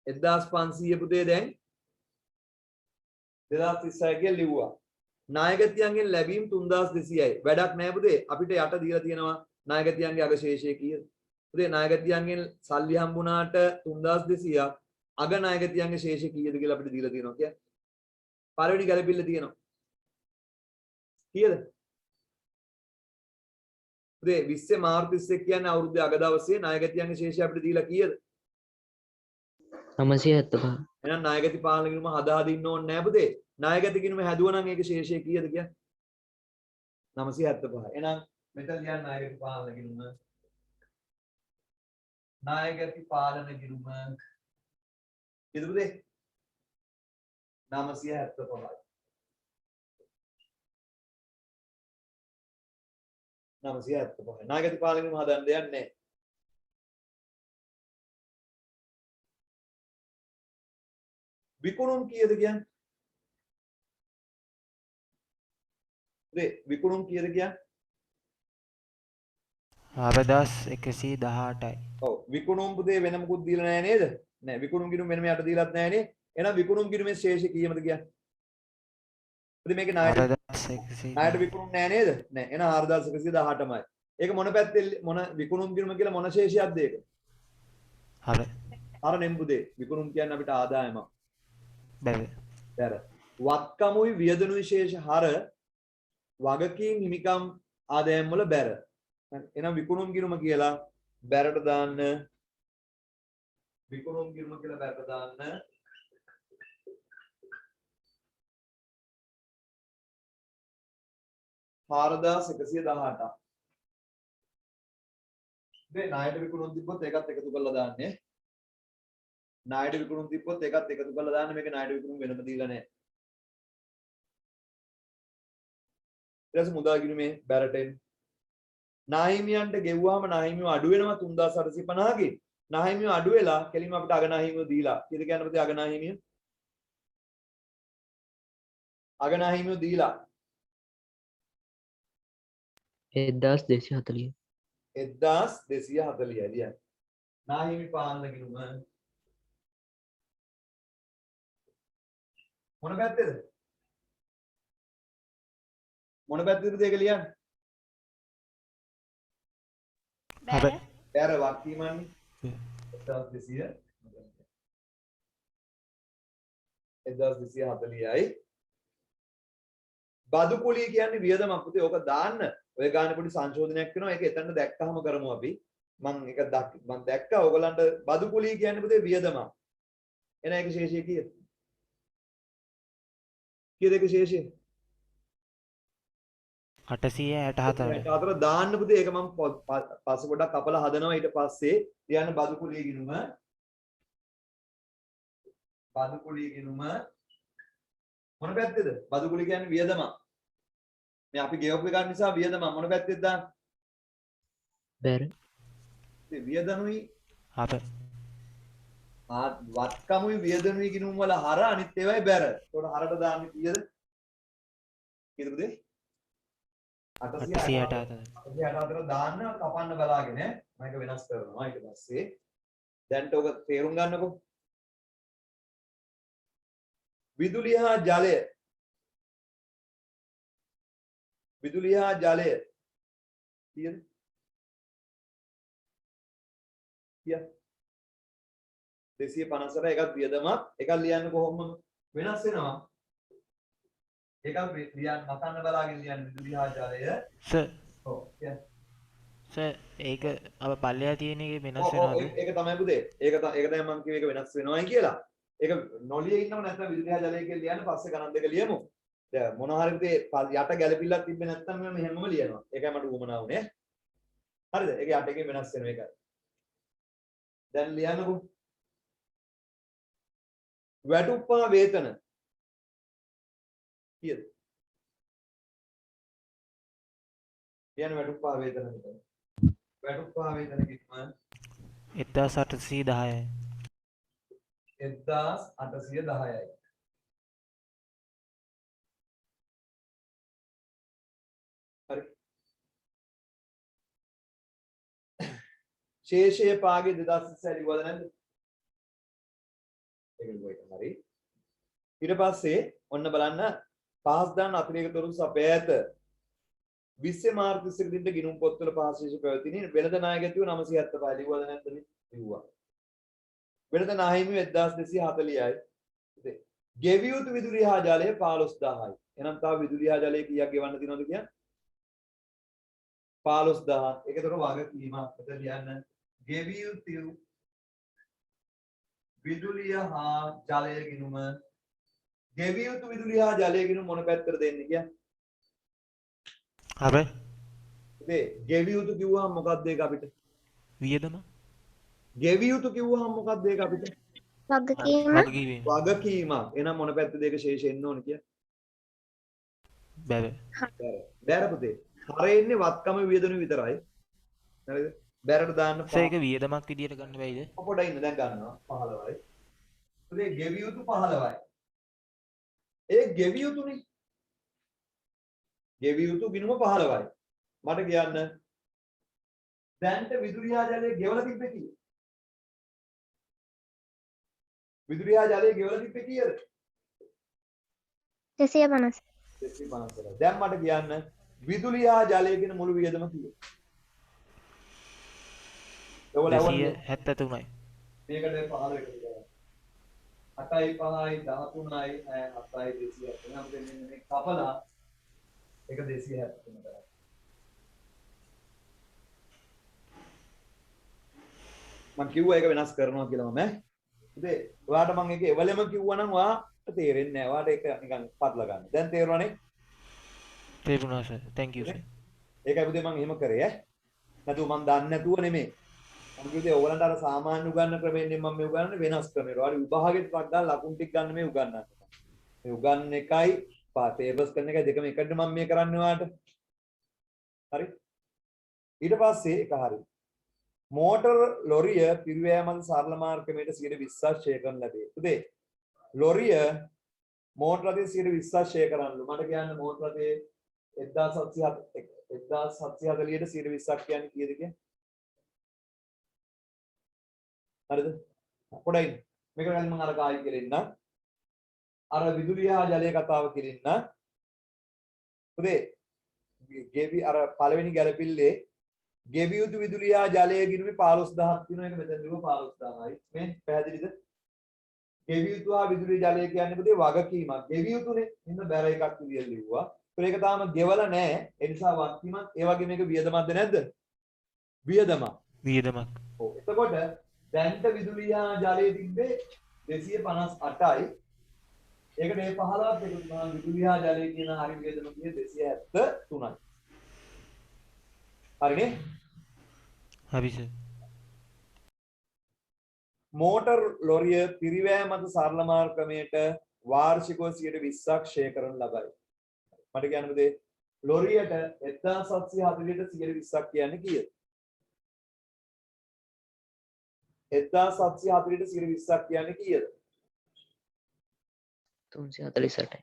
1500 පුතේ දැන් 2036 කියලා ලිව්වා. නායකත්වයන්ගෙන් ලැබීම් 3200යි. වැඩක් නැහැ පුතේ. අපිට යට දීලා තියෙනවා නායකත්වයන්ගේ අගශේෂය කීයද? පුතේ නායකත්වයන්ගෙන් සල්ලි හම්බුණාට 3200ක් අග නායකත්වයන්ගේ ශේෂය කීයද කියලා අපිට දීලා තියෙනවා කියන්නේ. පළවෙනි ගැළපිල්ල තියෙනවා. කීයද? පුතේ 20 මාර්තු 31 කියන්නේ අවුරුද්දේ අග දවසේ නායකත්වයන්ගේ ශේෂය අපිට දීලා කීයද? 975. එහෙනම් නායකත්ව පාලන ගිණුම හදා දින්න ඕනේ නැහැ පුතේ. නායකත්ව ගිණුම හැදුවා නම් ඒකේ ශේෂය කීයද කියන්නේ? 975. එහෙනම් මෙතන ලියන්න නායකත්ව පාලන ගිණුම. නායකත්ව පාලන ගිණුම කීයද පුතේ? 975යි. 975. නායකත්ව පාලන ගිණුම හදන්න දෙයක් නැහැ. විකුණුම් කීයද කියන්නේ? විකුණුම් කීයද කියන්නේ? 4118යි. ඔව් විකුණුම් පුතේ වෙන මොකුත් දීලා නැහැ නේද? නෑ විකුණුම් ගිණුම් වෙනම යට දීලත් නැහැ නේ. එහෙනම් විකුණුම් ගිණුමේ ශේෂය කීයමද කියන්නේ? පුතේ මේකේ ණයට 4118. විකුණුම් නැහැ නේද? නෑ. එහෙනම් 4118මයි. ඒක මොන පැත්තේ මොන විකුණුම් ගිණුම කියලා මොන ශේෂයක්ද ඒක? හර අර නෙම් පුතේ විකුණුම් කියන්නේ අපිට ආදායමක්. බැව. දැර වත්කමුයි වියදනු විශේෂ හර වගකීම් හිමිකම් ආදායම් වල බැර. එහෙනම් විකුණුම් ගිණුම කියලා බැරට දාන්න. විකුණුම් ගිණුම කියලා බැරට දාන්න. හාරදාස් 118ක්. මේ ණයට විකුණුම් තිබ්බොත් ඒකත් එකතු කරලා දාන්නේ. ණයට විකුණුම් තිබ්බොත් ඒකත් එකතු කරලා දාන්න. මේක ණයට විකුණුම් වෙනම දීලා නැහැ. ඊට පස්සේ මුදල් ගිණුමේ බැරටෙන් නාහිමියන්ට ගෙව්වහම නාහිමියෝ අඩු වෙනවා 3850කින්. නාහිමියෝ අඩු වෙලා කෙලින්ම අපිට අගනාහිමියෝ දීලා. කීයද කියන්නේ පුතේ අගනාහිමියෝ? අගනාහිමියෝ දීලා 1240. 1240යි කියන්නේ. නාහිමි පාලන ගිණුම මොන පැත්තේද? මොන පැත්තේද ඒක ලියන්නේ? හර බැර වක්කීමන්නේ 1200 1240යි. බදු කුලිය කියන්නේ වියදමක් පුතේ. ඕක දාන්න. ඔය ගානේ පොඩි සංශෝධනයක් වෙනවා. ඒක එතනට දැක්කහම කරමු අපි. මම දැක්කා ඕගලන්ට බදු කුලිය කියන්නේ පුතේ වියදමක්. එන ඒක ශේෂය කීයද? කීයද ඒක ශේෂය? 864. අතර දාන්න පුතේ. ඒක මම පස්සේ පොඩ්ඩක් කපලා හදනවා. ඊට පස්සේ ලියන්න බදු කුලිය ගිණුම. බදු කුලිය ගිණුම මොන පැත්තේද? බදු කුලිය කියන්නේ වියදමක්. මේ අපි ගෙවපු එක නිසා වියදම මොන පැත්තේද දාන්න? බැර. ඒ වියදනුයි හර වත්කමුයි වියදනුයි ගිණුම් වල හර අනිත් ඒවායි බැර. ඒකට හරට දාන්නේ කීයද? කීයද පුතේ? 864. 864 දාන්න කපන්න බලාගෙන මම ඒක වෙනස් කරනවා. ඊට පස්සේ දැන්ට ඔක තේරුම් ගන්නකො. විදුලිය හා ජලය කීයද? කීයද? 250ට එකක් වියදමක්. එකක් ලියන්න කොහොම වෙනස් වෙනවා? එකක් ලියන්න මතන්න බලාගෙන ලියන්න විදුලිය හා ජලය. සර් ඔව් කියන්නේ සර් ඒක අප පල්ලෙහා තියෙන එකේ වෙනස් ඔව් වෙනවද? ඒක තමයි පුතේ. ඒක තමයි මම කිව්වේ ඒක වෙනස් වෙනවයි කියලා. ඒක නොලිය ඉන්නව නැත්නම් විදුලිය හා ජලය කියලා ලියන්න පස්සේ ගණන් දෙක ලියමු. දැන් මොන හරි පුතේ යට ගැළපිල්ලක් තිබ්බේ නැත්නම් මම මෙහෙමම ලියනවා. ඒකයි මට උවමනා වුනේ. හරිද? ඒක යට එකේ වෙනස් වෙනවා ඒකයි. දැන් ලියන්නකෝ. වැටුප්පා වේතන කීයද? කියන වැටුප්පා වේතන මෙතන. වැටුප්පා වේතන කිව්වම 1810යි. 1810යි. හරි. ශේෂය පාගේ 2020 ලිව්වද නැද්ද? ඒක ලිව්වා හරි. ඊට පස්සේ ඔන්න බලන්න පහස් දාන අතිරේක තොරතුරු සපයත 20 මාර්තු 31 දිනට ගිණුම් පොත්වල පහස් ශේෂ පැවතිනි. වෙළඳ නායකත්වය 975 ලිව්වද නැද්ද මේ? ලිව්වා. වෙළඳ නාහිමිය 1240යි. ගෙවිය යුතු විදුලි හා ජලය 15000යි. එහෙනම් තව විදුලි හා ජලය කීයක් ගෙවන්න තියෙනවද කියන්නේ? 15000. ඒකතර වගකීමක්. එතන ලියන්න. ගෙවිය යුතු විදුලිය හා ජලය ගිණුම ගෙවිය යුතු විදුලිය හා ජලය ගිණුම මොන පැත්තට දෙන්නේ කියන්නේ? හරි ඉතින් ගෙවිය යුතු කිව්වහම මොකක්ද ඒක අපිට? වියදම ගෙවිය යුතු කිව්වහම මොකක්ද ඒක අපිට? වගකීම වගකීමක්. එහෙනම් මොන පැත්තද ඒක ශේෂ එන්න ඕන කියන්නේ? බැව බැර පුතේ. හරෙන්නේ වත්කම වියදම විතරයි. හරිද? බැරට දාන්න ඒක වියදමක් විදියට ගන්න බැයිද? පොඩ ඉන්න දැන් ගන්නවා 15යි. පුතේ ගෙවිය යුතු 15යි. ඒ ගෙවිය යුතුනේ. ගෙවිය යුතු ගිණුම 15යි. මට කියන්න දැන්ට විදුලි හා ජලය ගෙවලා තිබ්බේ කීයද? විදුලි හා ජලය ගෙවලා තිබ්බේ කීයද? 250. 250. දැන් මට කියන්න විදුලි හා ජලය කියන මුළු වියදම කීයද? ඔයාලා 273යි. මේකට 15 එකතු කරා. 8යි 5යි 13යි 7යි 270. නම් දෙන්නේ මේ කපලා ඒක 273 කරා. මම කිව්වා ඒක වෙනස් කරනවා කියලා මම. ඉතින් ඔයාලට මම ඒක එවලෙම කිව්වා නම් ඔයාට තේරෙන්නේ නැහැ. ඔයාට ඒක නිකන් පටල ගන්න. දැන් තේරුණානේ? තේරුණා සර්. thank you sir. ඒකයි පුතේ මම එහෙම කරේ ඈ. නැතුව මම දන්නේ නැතුව නෙමෙයි. මම කිව්වේ ඔයගලන්ට අර සාමාන්‍ය උගන්නන ක්‍රමයෙන් මම මේ උගන්නන්නේ වෙනස් ක්‍රමයකට. ඔයාලා විභාගෙත් පට්ටා ලකුණු ටික ගන්න මේ උගන්නන්නේ. මේ උගන්නන එකයි පේපර්ස් කරන එකයි දෙකම එකට මම මේ කරන්නේ ඔයාලට. හරි? ඊට පස්සේ එක හරි. මෝටර් ලොරිය පිරිවැයමද සරල මාර්ගමේට 120ක් ෂෙයා කරන ලැබේ. පුතේ ලොරිය මෝටර රථයේ 120ක් ෂෙයා කරන්නලු. මට කියන්න මෝටර රථයේ 1740ට 120ක් කියන්නේ කීයද කියන්නේ? හරිද? පොඩයි. මේක ගන්න මම අර කායි කෙරෙන්න. අර විදුලිය හා ජලය කතාව කෙරෙන්න. පුතේ ගෙවි අර පළවෙනි ගැලපිල්ලේ ගෙවිය යුතු විදුලිය හා ජලය ගිණුමේ 15000ක් තියෙනවා. ඒක මෙතන ලියුවා 15000යි. මේ පැහැදිලිද? ගෙවිය යුතු හා විදුලිය ජලය කියන්නේ පුතේ වගකීමක්. ගෙවිය යුතුනේ. ඉන්න බැර එකක් විදියට ලිව්වා. ඒක තාම ගෙවලා නැහැ. ඒ නිසා වගකීමක්. ඒ වගේ මේක වියදමක්ද නැද්ද? වියදමක්. වියදමක්. ඔව්. එතකොට දැන්ට විදුලිය හා ජලය තිබ්බේ 258යි. ඒකට මේ 15ත් එකතු කරනවා විදුලිය හා ජලය කියන හරි වියදම කියේ 273යි. හරිනේ? හරි සර්. මෝටර් ලොරිය පිරිවැය මත සරල මාර්ග ක්‍රමයට වාර්ෂිකව 120ක් ෂෙයා කරන ලබයි. මට කියන්න පුතේ ලොරියට 1740ට 120ක් කියන්නේ කීයද? 1740ට 120ක් කියන්නේ කීයද? 348යි.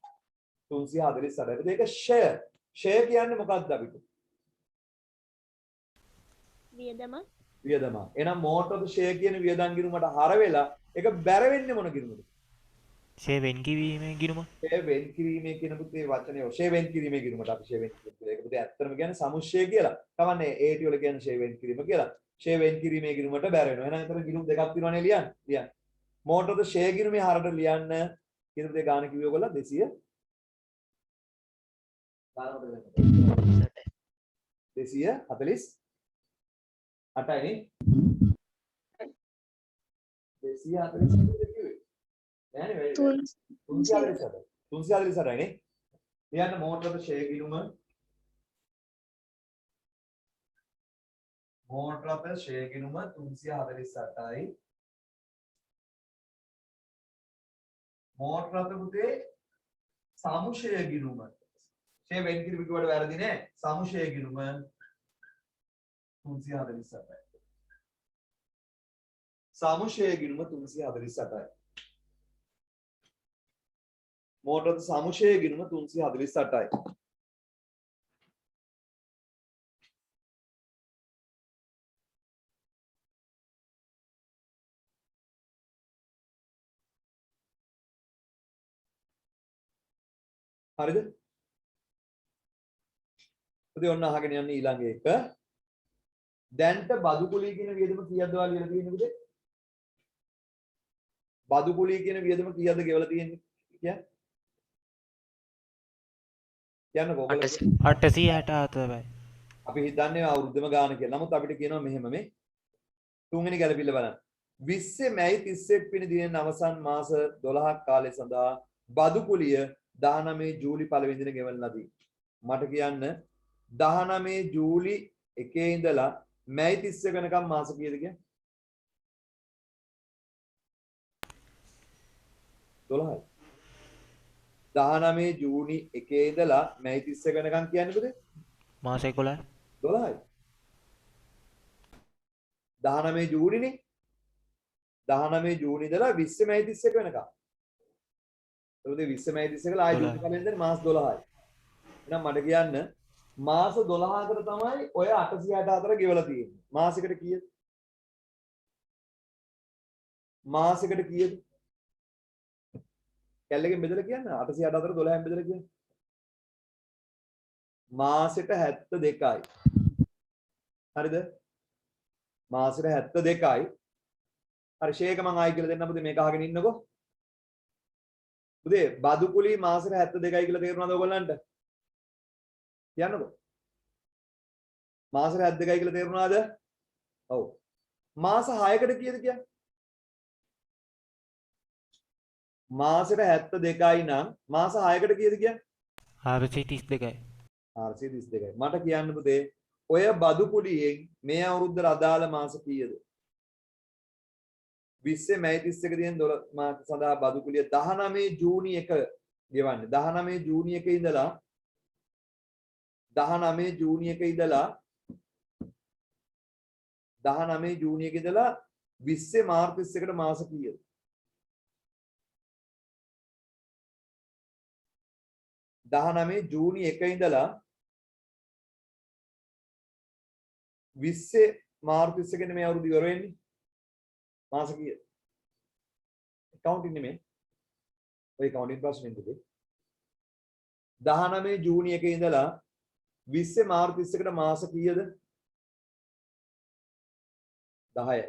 348. ඒක ෂෙයා. ෂෙයා කියන්නේ මොකක්ද අපිට? වියදම වියදම. එහෙනම් මෝටර් ෂෙයා කියන වියදම් ගිණුමට හර වෙලා ඒක බැර වෙන්නේ මොන ගිණුමද? ෂේ වෙන් කිරීමේ ගිණුම. ෂේ වෙන් කිරීමේ කියන පුතේ වචනේ ෂේ වෙන් කිරීමේ ගිණුමට අපි ෂේ වෙන් කිරීම. ඒක පුතේ ඇත්තටම කියන්නේ සමුෂ්‍යය කියලා. තමන්නේ AT වල කියන්නේ ෂේ වෙන් කිරීම කියලා. ෂේ වෙන් කිරීමේ ගිණුමට බැර වෙනවා. එහෙනම් එතන ගිණුම් දෙකක් තියෙනවනේ ලියන්න. ලියන්න. මෝටර් ෂේ ගිණුමේ හරට ලියන්න කියන පුතේ ගාන කිව්වේ ඔයගොල්ලෝ 200 248යි නේ 248 කිව්වේ නෑනේ වැඩි 348යි නේ ලියන්න මෝටර් ෂේ ගිණුම මෝටර් ෂේ ගිණුම 348යි මෝටර් පුතේ සමුෂය ගිණුම ෂේ වෙන් කිරීම කිව්වට වැරදි නෑ සමුෂය ගිණුම 348යි සමුෂය ගිණුම 348යි මෝටර් සමුෂය ගිණුම 348යි හරිද? පුතේ ඔන්න අහගෙන යන්න ඊළඟ එක. දැන්ට බදු කුලිය කියන වියදම කීයක්ද ඔයාලා ලියලා තියෙන්නේ පුතේ? බදු කුලිය කියන වියදම කීයක්ද ගෙවලා තියෙන්නේ? කියන්නකෝ ඔයගොල්ලෝ. 864යි. අපි හිතන්නේ අවුරුද්දම ගාන කියලා. නමුත් අපිට කියනවා මෙහෙම මේ තුන්වෙනි ගැළපිල්ල බලන්න. 20 මැයි 31 වෙනි දිනෙන් අවසන් මාස 12ක් කාලය සඳහා බදු කුලිය 19 ජූලි 1 වෙනි දින ගෙවන ලදී. මට කියන්න 19 ජූලි 1 ඉඳලා මැයි 31 වෙනකම් මාස කීයද කියන්නේ? 12යි. 19 ජූනි 1 ඉඳලා මැයි 31 වෙනකම් කියන්නේ පුතේ? මාස 11යි. 12යි. 19 ජූනිනේ. 19 ජූනි ඉඳලා 20 මැයි 31 වෙනකම්. එතකොට 20 මැයි 31 ලා ආයි ජූනි කැලෙන්ඩරේ මාස 12යි. එහෙනම් මට කියන්න මාස 12කට තමයි ඔය 864 ගෙවලා තියෙන්නේ. මාසෙකට කීයද? මාසෙකට කීයද? කැල්ලකින් බෙදලා කියන්න 864 12න් බෙදලා කියන්න. මාසෙට 72යි. හරිද? මාසෙට 72යි. හරි ෂේක මම ආයි කියලා දෙන්නම් පුතේ මේක අහගෙන ඉන්නකෝ. පුතේ බදු කුලි මාසෙට 72යි කියලා තේරුණාද ඔයගොල්ලන්ට? කියන්නකෝ. මාසෙට 72යි කියලා තේරුණාද? ඔව්. මාස 6කට කීයද කියන්නේ? මාසෙට 72යි නම් මාස 6කට කීයද කියන්නේ? 432යි. 432යි. මට කියන්න පුතේ ඔය බදු කුලියෙන් මේ අවුරුද්දට අදාළ මාස කීයද? 20 මැයි 31 දින 12 මාස සඳහා බදු කුලිය 19 ජූනි 1 ගෙවන්නේ. 19 ජූනි 1 ඉඳලා 19 ජූනි 1 ඉඳලා 19 ජූනි 1 ඉඳලා 20 මාර්තු 31කට මාස කීයද? 19 ජූනි 1 ඉඳලා 20 මාර්තු 31 මේ අවුරුදු ඉවර වෙන්නේ. මාස කීයද? කවුන්ටින් නෙමෙයි. ඔය කවුන්ටින් ප්‍රශ්නේ නෙමෙයි. 19 ජූනි 1 ඉඳලා 20 මාර්තු 31කට මාස කීයද? 10යි.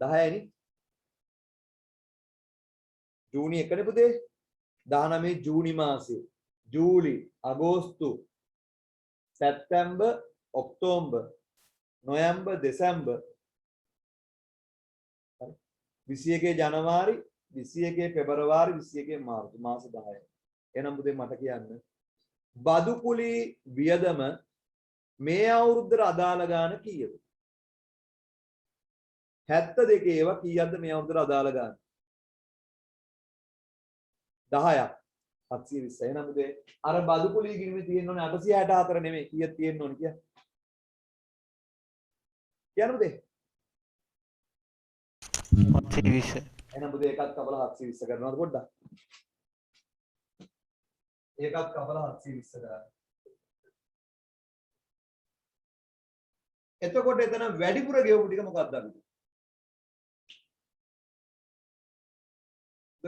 10යි නේ. ජූනි 1 නේ පුතේ. 19 ජූනි මාසේ. ජූලි, අගෝස්තු, සැප්තැම්බර්, ඔක්තෝබර්, නොවැම්බර්, දෙසැම්බර් 21 ජනවාරි 21 පෙබරවාරි 21 මාර්තු මාස 10යි. එහෙනම් පුතේ මට කියන්න බදු කුලි වියදම මේ අවුරුද්දට අදාළ ගාන කීයද? 72 ඒවා කීයක්ද මේ අවුරුද්දට අදාළ ගාන? 10ක් 720. එහෙනම් පුතේ අර බදු කුලි ගිණුමේ තියෙන්න ඕනේ 864 නෙමෙයි කීයක් තියෙන්න ඕනේ කිය. කියන්න පුතේ. 720. එහෙනම් පුතේ එකක් කපලා 720 කරනවාද පොඩ්ඩක්? එකක් කපලා 720 කරා. එතකොට එතන වැඩිපුර ගෙවපු ටික මොකක්ද අපිට?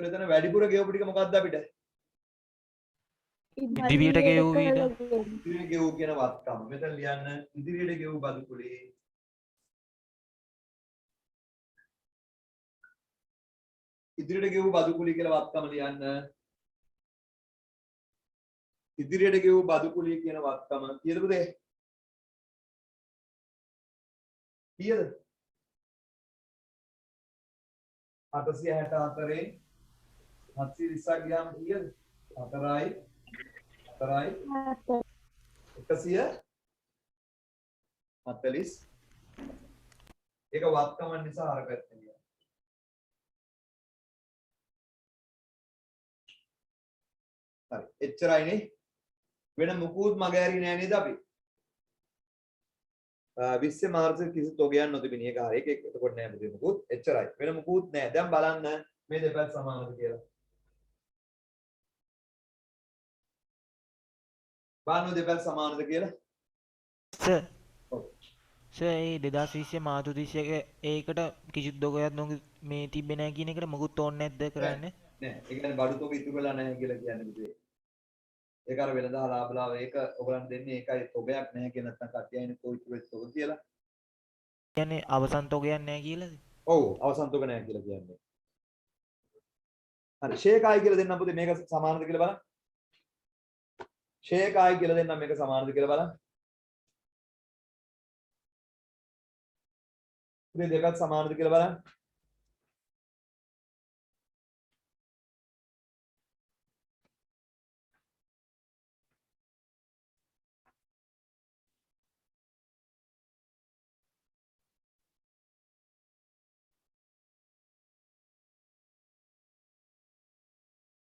එතන වැඩිපුර ගෙවපු ටික මොකක්ද අපිට? ඉදිරියට ගෙවූ ඊට ඉදිරියට ගෙවූ කියන වත්කම. මෙතන ලියන්න ඉදිරියට ගෙවූ බදු කුලේ ඉදිරියට ගෙවූ බදු කුලිය කියලා වත්කම ලියන්න. ඉදිරියට ගෙවූ බදු කුලිය කියන වත්කම කීයද පුතේ? කීයද? 864 720ක් ගියාම කීයද? 4යි 4යි 140 ඒක වත්කම නිසා අර පැත්තේ ගියා. හරි එච්චරයිනේ. වෙන මුකුත් මග ඇරි නෑ නේද අපි? 20 මාර්තු කිසි තොගයක් නොතිබෙන එක හරිය. ඒක එතකොට නෑ මුදේ මුකුත්. එච්චරයි. වෙන මුකුත් නෑ. දැන් බලන්න මේ දෙපැත්ත සමානද කියලා. බලන්න දෙපැත්ත සමානද කියලා. සර් ඒ 2020 මාර්තු 31 ඒකට කිසිදු දොගයක් මේ තිබ්බේ නැහැ කියන එකට මොකුත් ඕනේ නැද්ද කරන්නේ? නෑ. ඒ කියන්නේ බඩු තොග ඉතුරු වෙලා නැහැ කියලා කියන්නේ පුතේ. ඒක අර වෙනදා හලාබලාව ඒක ඔයගලන් දෙන්නේ ඒකයි තොගයක් නැහැ කියන නැත්නම් කට්ටියයිනේ කොයි වෙත් තොග කියලා. කියන්නේ අවසන් තොගයක් නැහැ කියලාද? ඔව් අවසන් තොග නැහැ කියලා කියන්නේ. හරි ෂේකයි කියලා දෙන්නම් පුතේ මේක සමානද කියලා බලන්න. ෂේකයි කියලා දෙන්නම් මේක සමානද කියලා බලන්න. පුතේ දෙකත් සමානද කියලා බලන්න.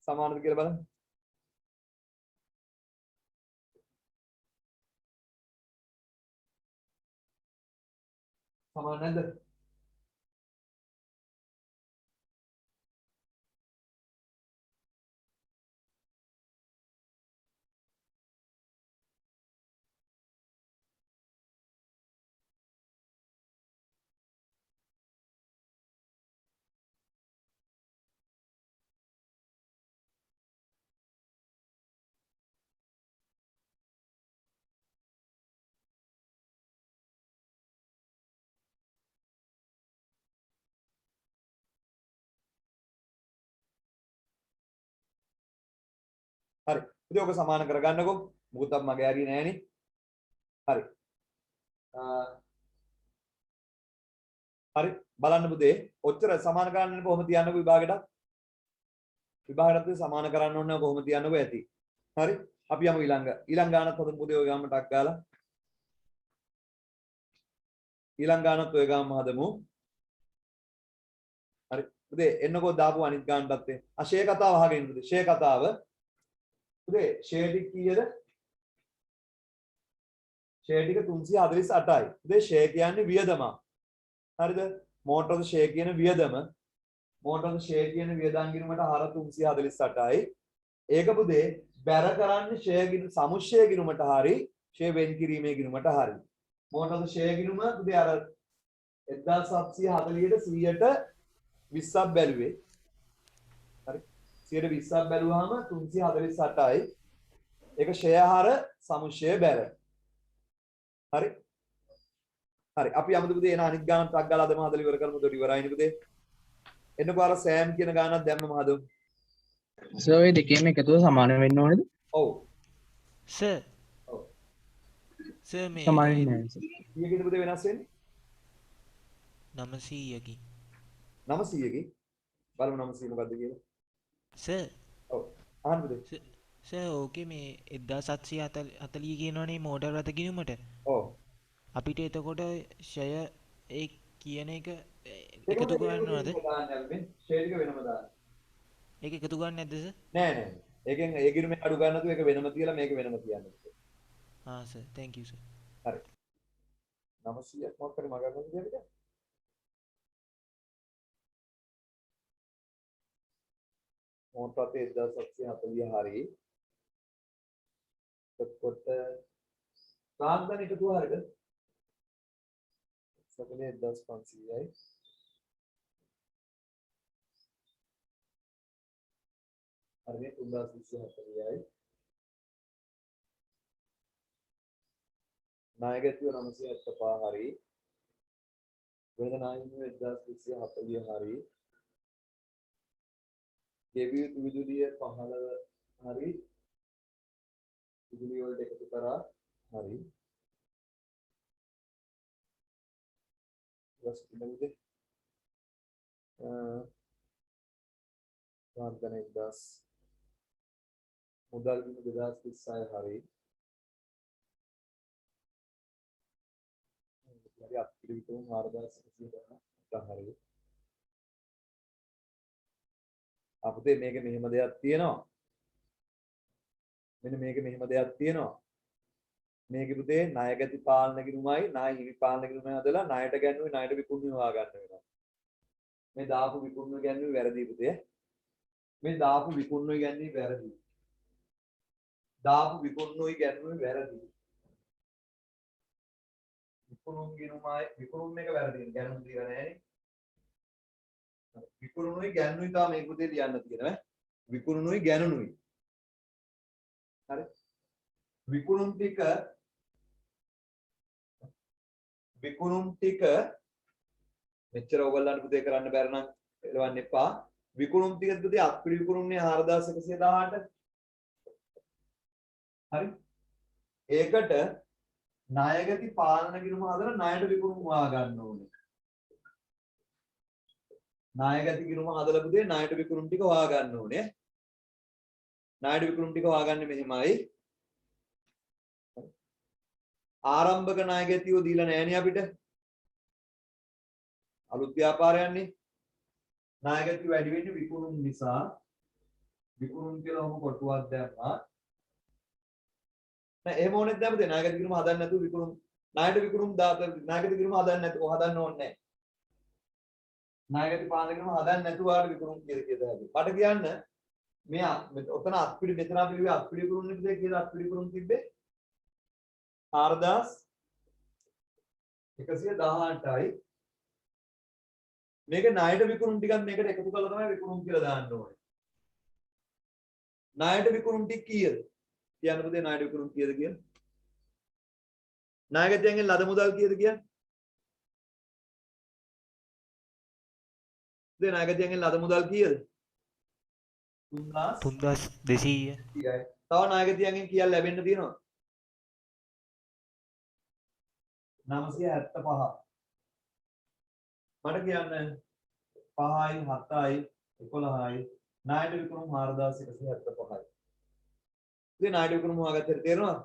සමානද කියලා බලන්න. සමාන නැද්ද? හරි. ඉතින් ඔක සමාන කරගන්නකෝ. මොකද මගේ හරිය නෑනේ. හරි. හරි බලන්න පුතේ. ඔච්චර සමාන කරන්න කොහොම තියන්නකෝ විභාගෙට. විභාගෙට සමාන කරන්න ඕන කොහොම තියන්නකෝ ඇති. හරි. අපි යමු ඊළඟ ගානත් හොදමු පුතේ ඔය ගාම ටක් ගාලා. ඊළඟ ගානත් ඔය ගාම හදමු. හරි. පුතේ එන්නකෝ දාපු අනිත් ගානටත් ෂේ කතාව අහගෙන ඉන්න පුතේ. ෂේ කතාව පුතේ ෂේ ටික කීයද? ෂේ ටික 348යි. පුතේ ෂේ කියන්නේ වියදම. හරිද? මෝටර් ෂේ කියන වියදම. මෝටර් ෂේ කියන වියදම් ගිණුමට හර 348යි. ඒක පුතේ බැර කරන්නේ ෂේ ගිණුම සමුෂ්‍ය ගිණුමට හරි ෂේ වෙන් කිරීමේ ගිණුමට හරි. මෝටර් ෂේ ගිණුම පුතේ අර 1740ට 120ක් බැලුවේ. හරි. 120ක් බැලුවාම 348යි. ඒක ෂේ හර සමුෂ්‍ය බැර. හරි. හරි අපි යමුද පුතේ එන අනිත් ගානක් ටක් ගාලා අදම හදලා ඉවර කරමු. උඩ ඉවරයිනේ පුතේ. එන්නකෝ අර සෑම් කියන ගානක් දැම්මම හදමු. සර් ඔය දෙකේම එකතුව සමාන වෙන්න ඕනේද? ඔව්. සර් ඔව්. සර් මේ සමාන නෑ සර්. කීයකින්ද පුතේ වෙනස් වෙන්නේ? 900කින් 900කින්. බලමු 900 මොකද්ද කියලා. සර් ඔව්. අහන්න පුතේ. සර් ඕකේ මේ 1740 කියනවනේ මෝටර් රථ ගිණුමට. ඔව්. අපිට එතකොට ෂය ඒ කියන එක එකතු කරන්නවද? ෂේ ටික වෙනම දාන්න. ඒක එකතු ගන්න නැද්ද සර්? නෑ නෑ. ඒකෙන් ඒ ගිණුමේ අඩු ගන්න තු ඒක වෙනම තියලා මේක වෙනම තියන්න. ආ සර් thank you සර්. හරි. 900ක් මොකක් කරේ මග ගන්න දෙයක්ද? මෝටර් රථේ 1740 හරි. එතකොට රාජධානි එකතුව හරියද? සකලේ 1500යි. හරිනේ 3240යි. නායකත්වය 975 හරි. වෙනද නායකත්වය 1240 හරි. ගෙවිය විදුලිය 15 හරි. විදුලිය වලට එකතු කරා හරි. ඊට පස්සේ රාජධානි 1000 මුදල් බිම 2036 හරි. හරි අපිට විතර 4100 හරි. අපිට මේක මෙහෙම දෙයක් තියෙනවා. මෙන්න මේක මෙහෙම දෙයක් තියෙනවා. මේකේ පුතේ ණයගැති පාලන ගිණුමයි ණය හිමි පාලන ගිණුමයි හදලා ණයට ගැන්නුවේ ණයට විකුණුවේ හොයා ගන්න වෙනවා. මේ දාපු විකුණුවේ ගැන්නුවේ වැරදි පුතේ. මේ දාපු විකුණුවේ ගැන්නුවේ වැරදි. දාපු විකුණුවේ ගැන්නුවේ වැරදි. විකුණුම් ගිණුමයි විකුණුම් එක වැරදි. ගැන්නුම් දීලා නැහැනේ. විකුණුවේ ගැන්නුවේ තමයි මේ පුතේ ලියන්න තියෙනවා. විකුණුවේ ගැන්නුවේ හරි විකුණුම් ටික මෙච්චර ඕගොල්ලන්ට පුතේ කරන්න බැර නම් එලවන්න එපා විකුණුම් ටික පුතේ අත්පිරි විකුණුම්නේ 4118 හරි ඒකට ණයගති පාලන කිරීම හදලා ණයට විකුණුම් හොයා ගන්න ඕනේ ණයගති කිරීම හදලා පුතේ ණයට විකුණුම් ටික හොයා ගන්න ඕනේ ණයට විකුණුම් ටික හොයාගන්නේ මෙහෙමයි ආරම්භක ණයගතියෝ දීලා නැහැනේ අපිට අලුත් ව්‍යාපාරයන්නේ ණයගතිය වැඩි වෙන්නේ විකුණුම් නිසා විකුණුම් කියලා ඔහොම කොටුවක් දැම්මා නෑ එහෙම ඕනෙත් නැහැ පුතේ ණයගති කිරීම හදන්න නැතුව විකුණුම් ණයට විකුණුම් ණයගති කිරීම හදන්න නැතුව හදන්න ඕනේ නැහැ ණයගති පාලන කිරීම හදන්න නැතුව ආර විකුණුම් කියලා හැදුවා මට කියන්න මේ ඔතන අත්පිරි මෙතන පිළිවෙල අත්පිරි විකුණුම් නේ කියලා අත්පිරි විකුණුම් තිබ්බේ 4118යි මේක ණයට විකුණුම් ටිකක් මේකට එකතු කරලා තමයි විකුණුම් කියලා දාන්න ඕනේ ණයට විකුණුම් ටික කීයද කියන්න පුතේ ණයට විකුණුම් කීයද කියලා ණයගතියන්ගෙන් ලද මුදල් කීයද කියන්නේ පුතේ ණයගතියන්ගෙන් ලද මුදල් කීයද 3200 තව ණයගතියන්ගෙන් කීයක් ලැබෙන්න තියෙනවද 975 මට කියන්න 5යි 7යි 11යි ණයට විකුණුම් 4175යි ඉතින් ණයට විකුණුම් හොයාගත්තට තේරෙනවද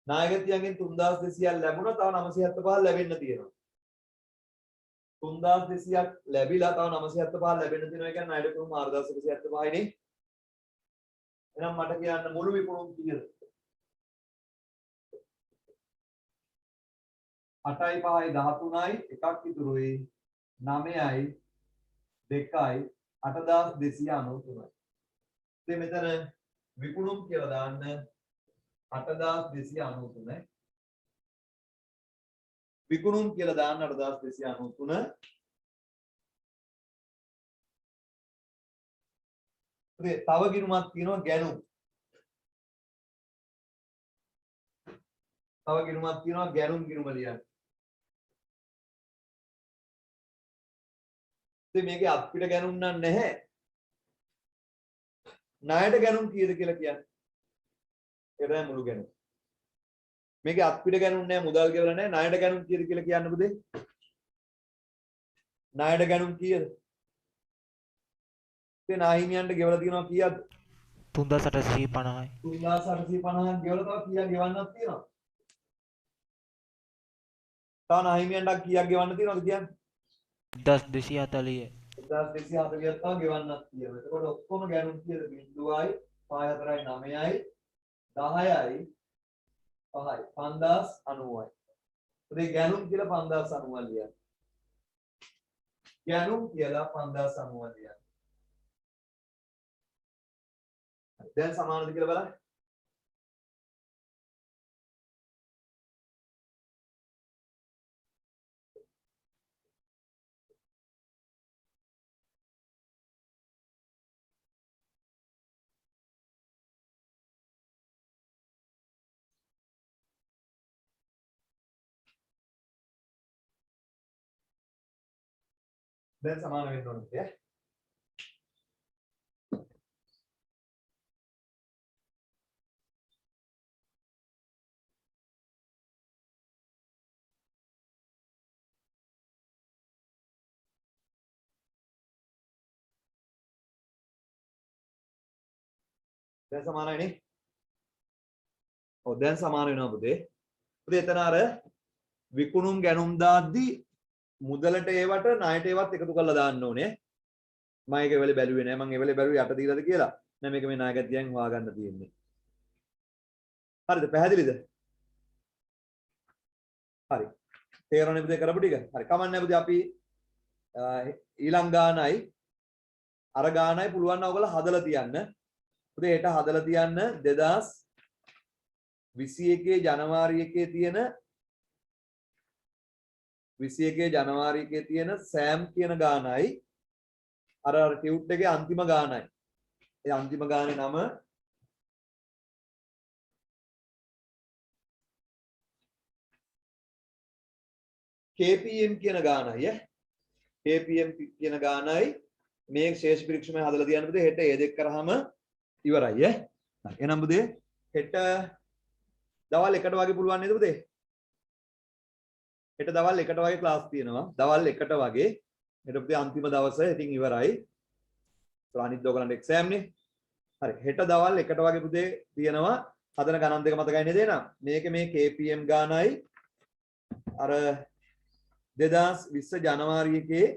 ණයගතියන්ගෙන් 3200ක් ලැබුණා තව 975ක් ලැබෙන්න තියෙනවා 3200ක් ලැබිලා තව 975ක් ලැබෙන්න තියෙනවා කියන්නේ ණයට විකුණුම් 4175යි නේ එහෙනම් මට කියන්න මුළු විකුණුම් කීයද 8යි 5යි 13යි එකක් ඉතුරුයි 9යි 2යි 8293යි ඉතින් මෙතන විකුණුම් කියලා දාන්න 8293 විකුණුම් කියලා දාන්න 8293 තව ගිණුමක් තියෙනවා ගැණුම් තව ගිණුමක් තියෙනවා ගැණුම් ගිණුම ලියන්න ඉතින් මේකේ අත්පිට ගැණුම් නම් නැහැ ණයට ගැණුම් කීයද කියලා කියන්නේ ඒක තමයි මුළු ගැණුම මේකේ අත්පිට ගැණුම් නැහැ මුදල් ගෙවලා නැහැ ණයට ගැණුම් කීයද කියලා කියන්න පුතේ ණයට ගැණුම් කීයද ඉතින් නාහිමියන්ට ගෙවලා තියෙනවා කීයද 3850යි 3850ක් ගෙවලා තව කීයක් ගෙවන්නක් තියෙනවා තව නාහිමියන්ට කීයක් ගෙවන්න තියෙනවද කියන්නේ 1240 1240ක් තව ගෙවන්නක් තියෙනවා එතකොට ඔක්කොම ගැණුම් කීයද 0යි 54යි 9යි 10යි 5යි 5090යි ඒ ගැණුම් කියලා 5090ක් ලියන්න ගැණුම් කියලා 5090ක් ලියන්න දැන් සමානද කියලා බලන්න දැන් සමාන වෙන්න ඕනේ ඈ දැන් සමානයි නේ ඔව් දැන් සමාන වෙනවා පුතේ පුතේ එතන අර විකුණුම් ගැණුම් දාද්දි මුදලට ඒවට ණයට ඒවත් එකතු කරලා දාන්න ඕනේ මම ඒක වෙලේ බැලුවේ නෑ මම ඒ වෙලේ බැලුවේ යට දීලාද කියලා නෑ මේක මේ ණයගතියෙන් හොයාගන්න තියෙන්නේ හරිද පැහැදිලිද හරි තේරෙන්නේ පුතේ කරපු ටික හරි කමන්නේ පුතේ අපි ඊළඟ ගානයි අර ගානයි පුළුවන් නම් ඔයගොල්ලෝ හදලා තියන්න පුතේ හෙට හදලා තියන්න 2021 ජනවාරි 1 තියෙන 21 ජනවාරි 1 තියෙන සෑම් කියන ගානයි අර ටියුට් එකේ අන්තිම ගානයි. ඒ අන්තිම ගානේ නම KPM කියන ගානයි ඈ KPM කියන ගානයි මේ ශේෂ පරීක්ෂණය හදලා තියන්න පුතේ හෙට ඒ දෙක කරාම ඉවරයි ඈ එහෙනම් පුතේ හෙට දවල් 1ට වගේ පුළුවන් නේද පුතේ හෙට දවල් 1ට වගේ ක්ලාස් තියෙනවා දවල් 1ට වගේ හෙට පුතේ අන්තිම දවස ඉතින් ඉවරයි අනිත් ඔයගලන්ට එක්සෑම් නේ හරි හෙට දවල් 1ට වගේ පුතේ තියෙනවා හදන ගණන් දෙක මතකයි නේද එහෙනම් මේක මේ KPM ගානයි අර 2020 ජනවාරි එකේ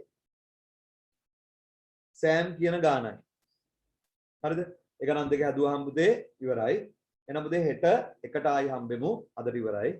සෑම් කියන ගානයි හරිද ඒ ගණන් දෙක හදුවාම පුතේ ඉවරයි එහෙනම් පුතේ හෙට එකට ආයි හම්බෙමු අදට ඉවරයි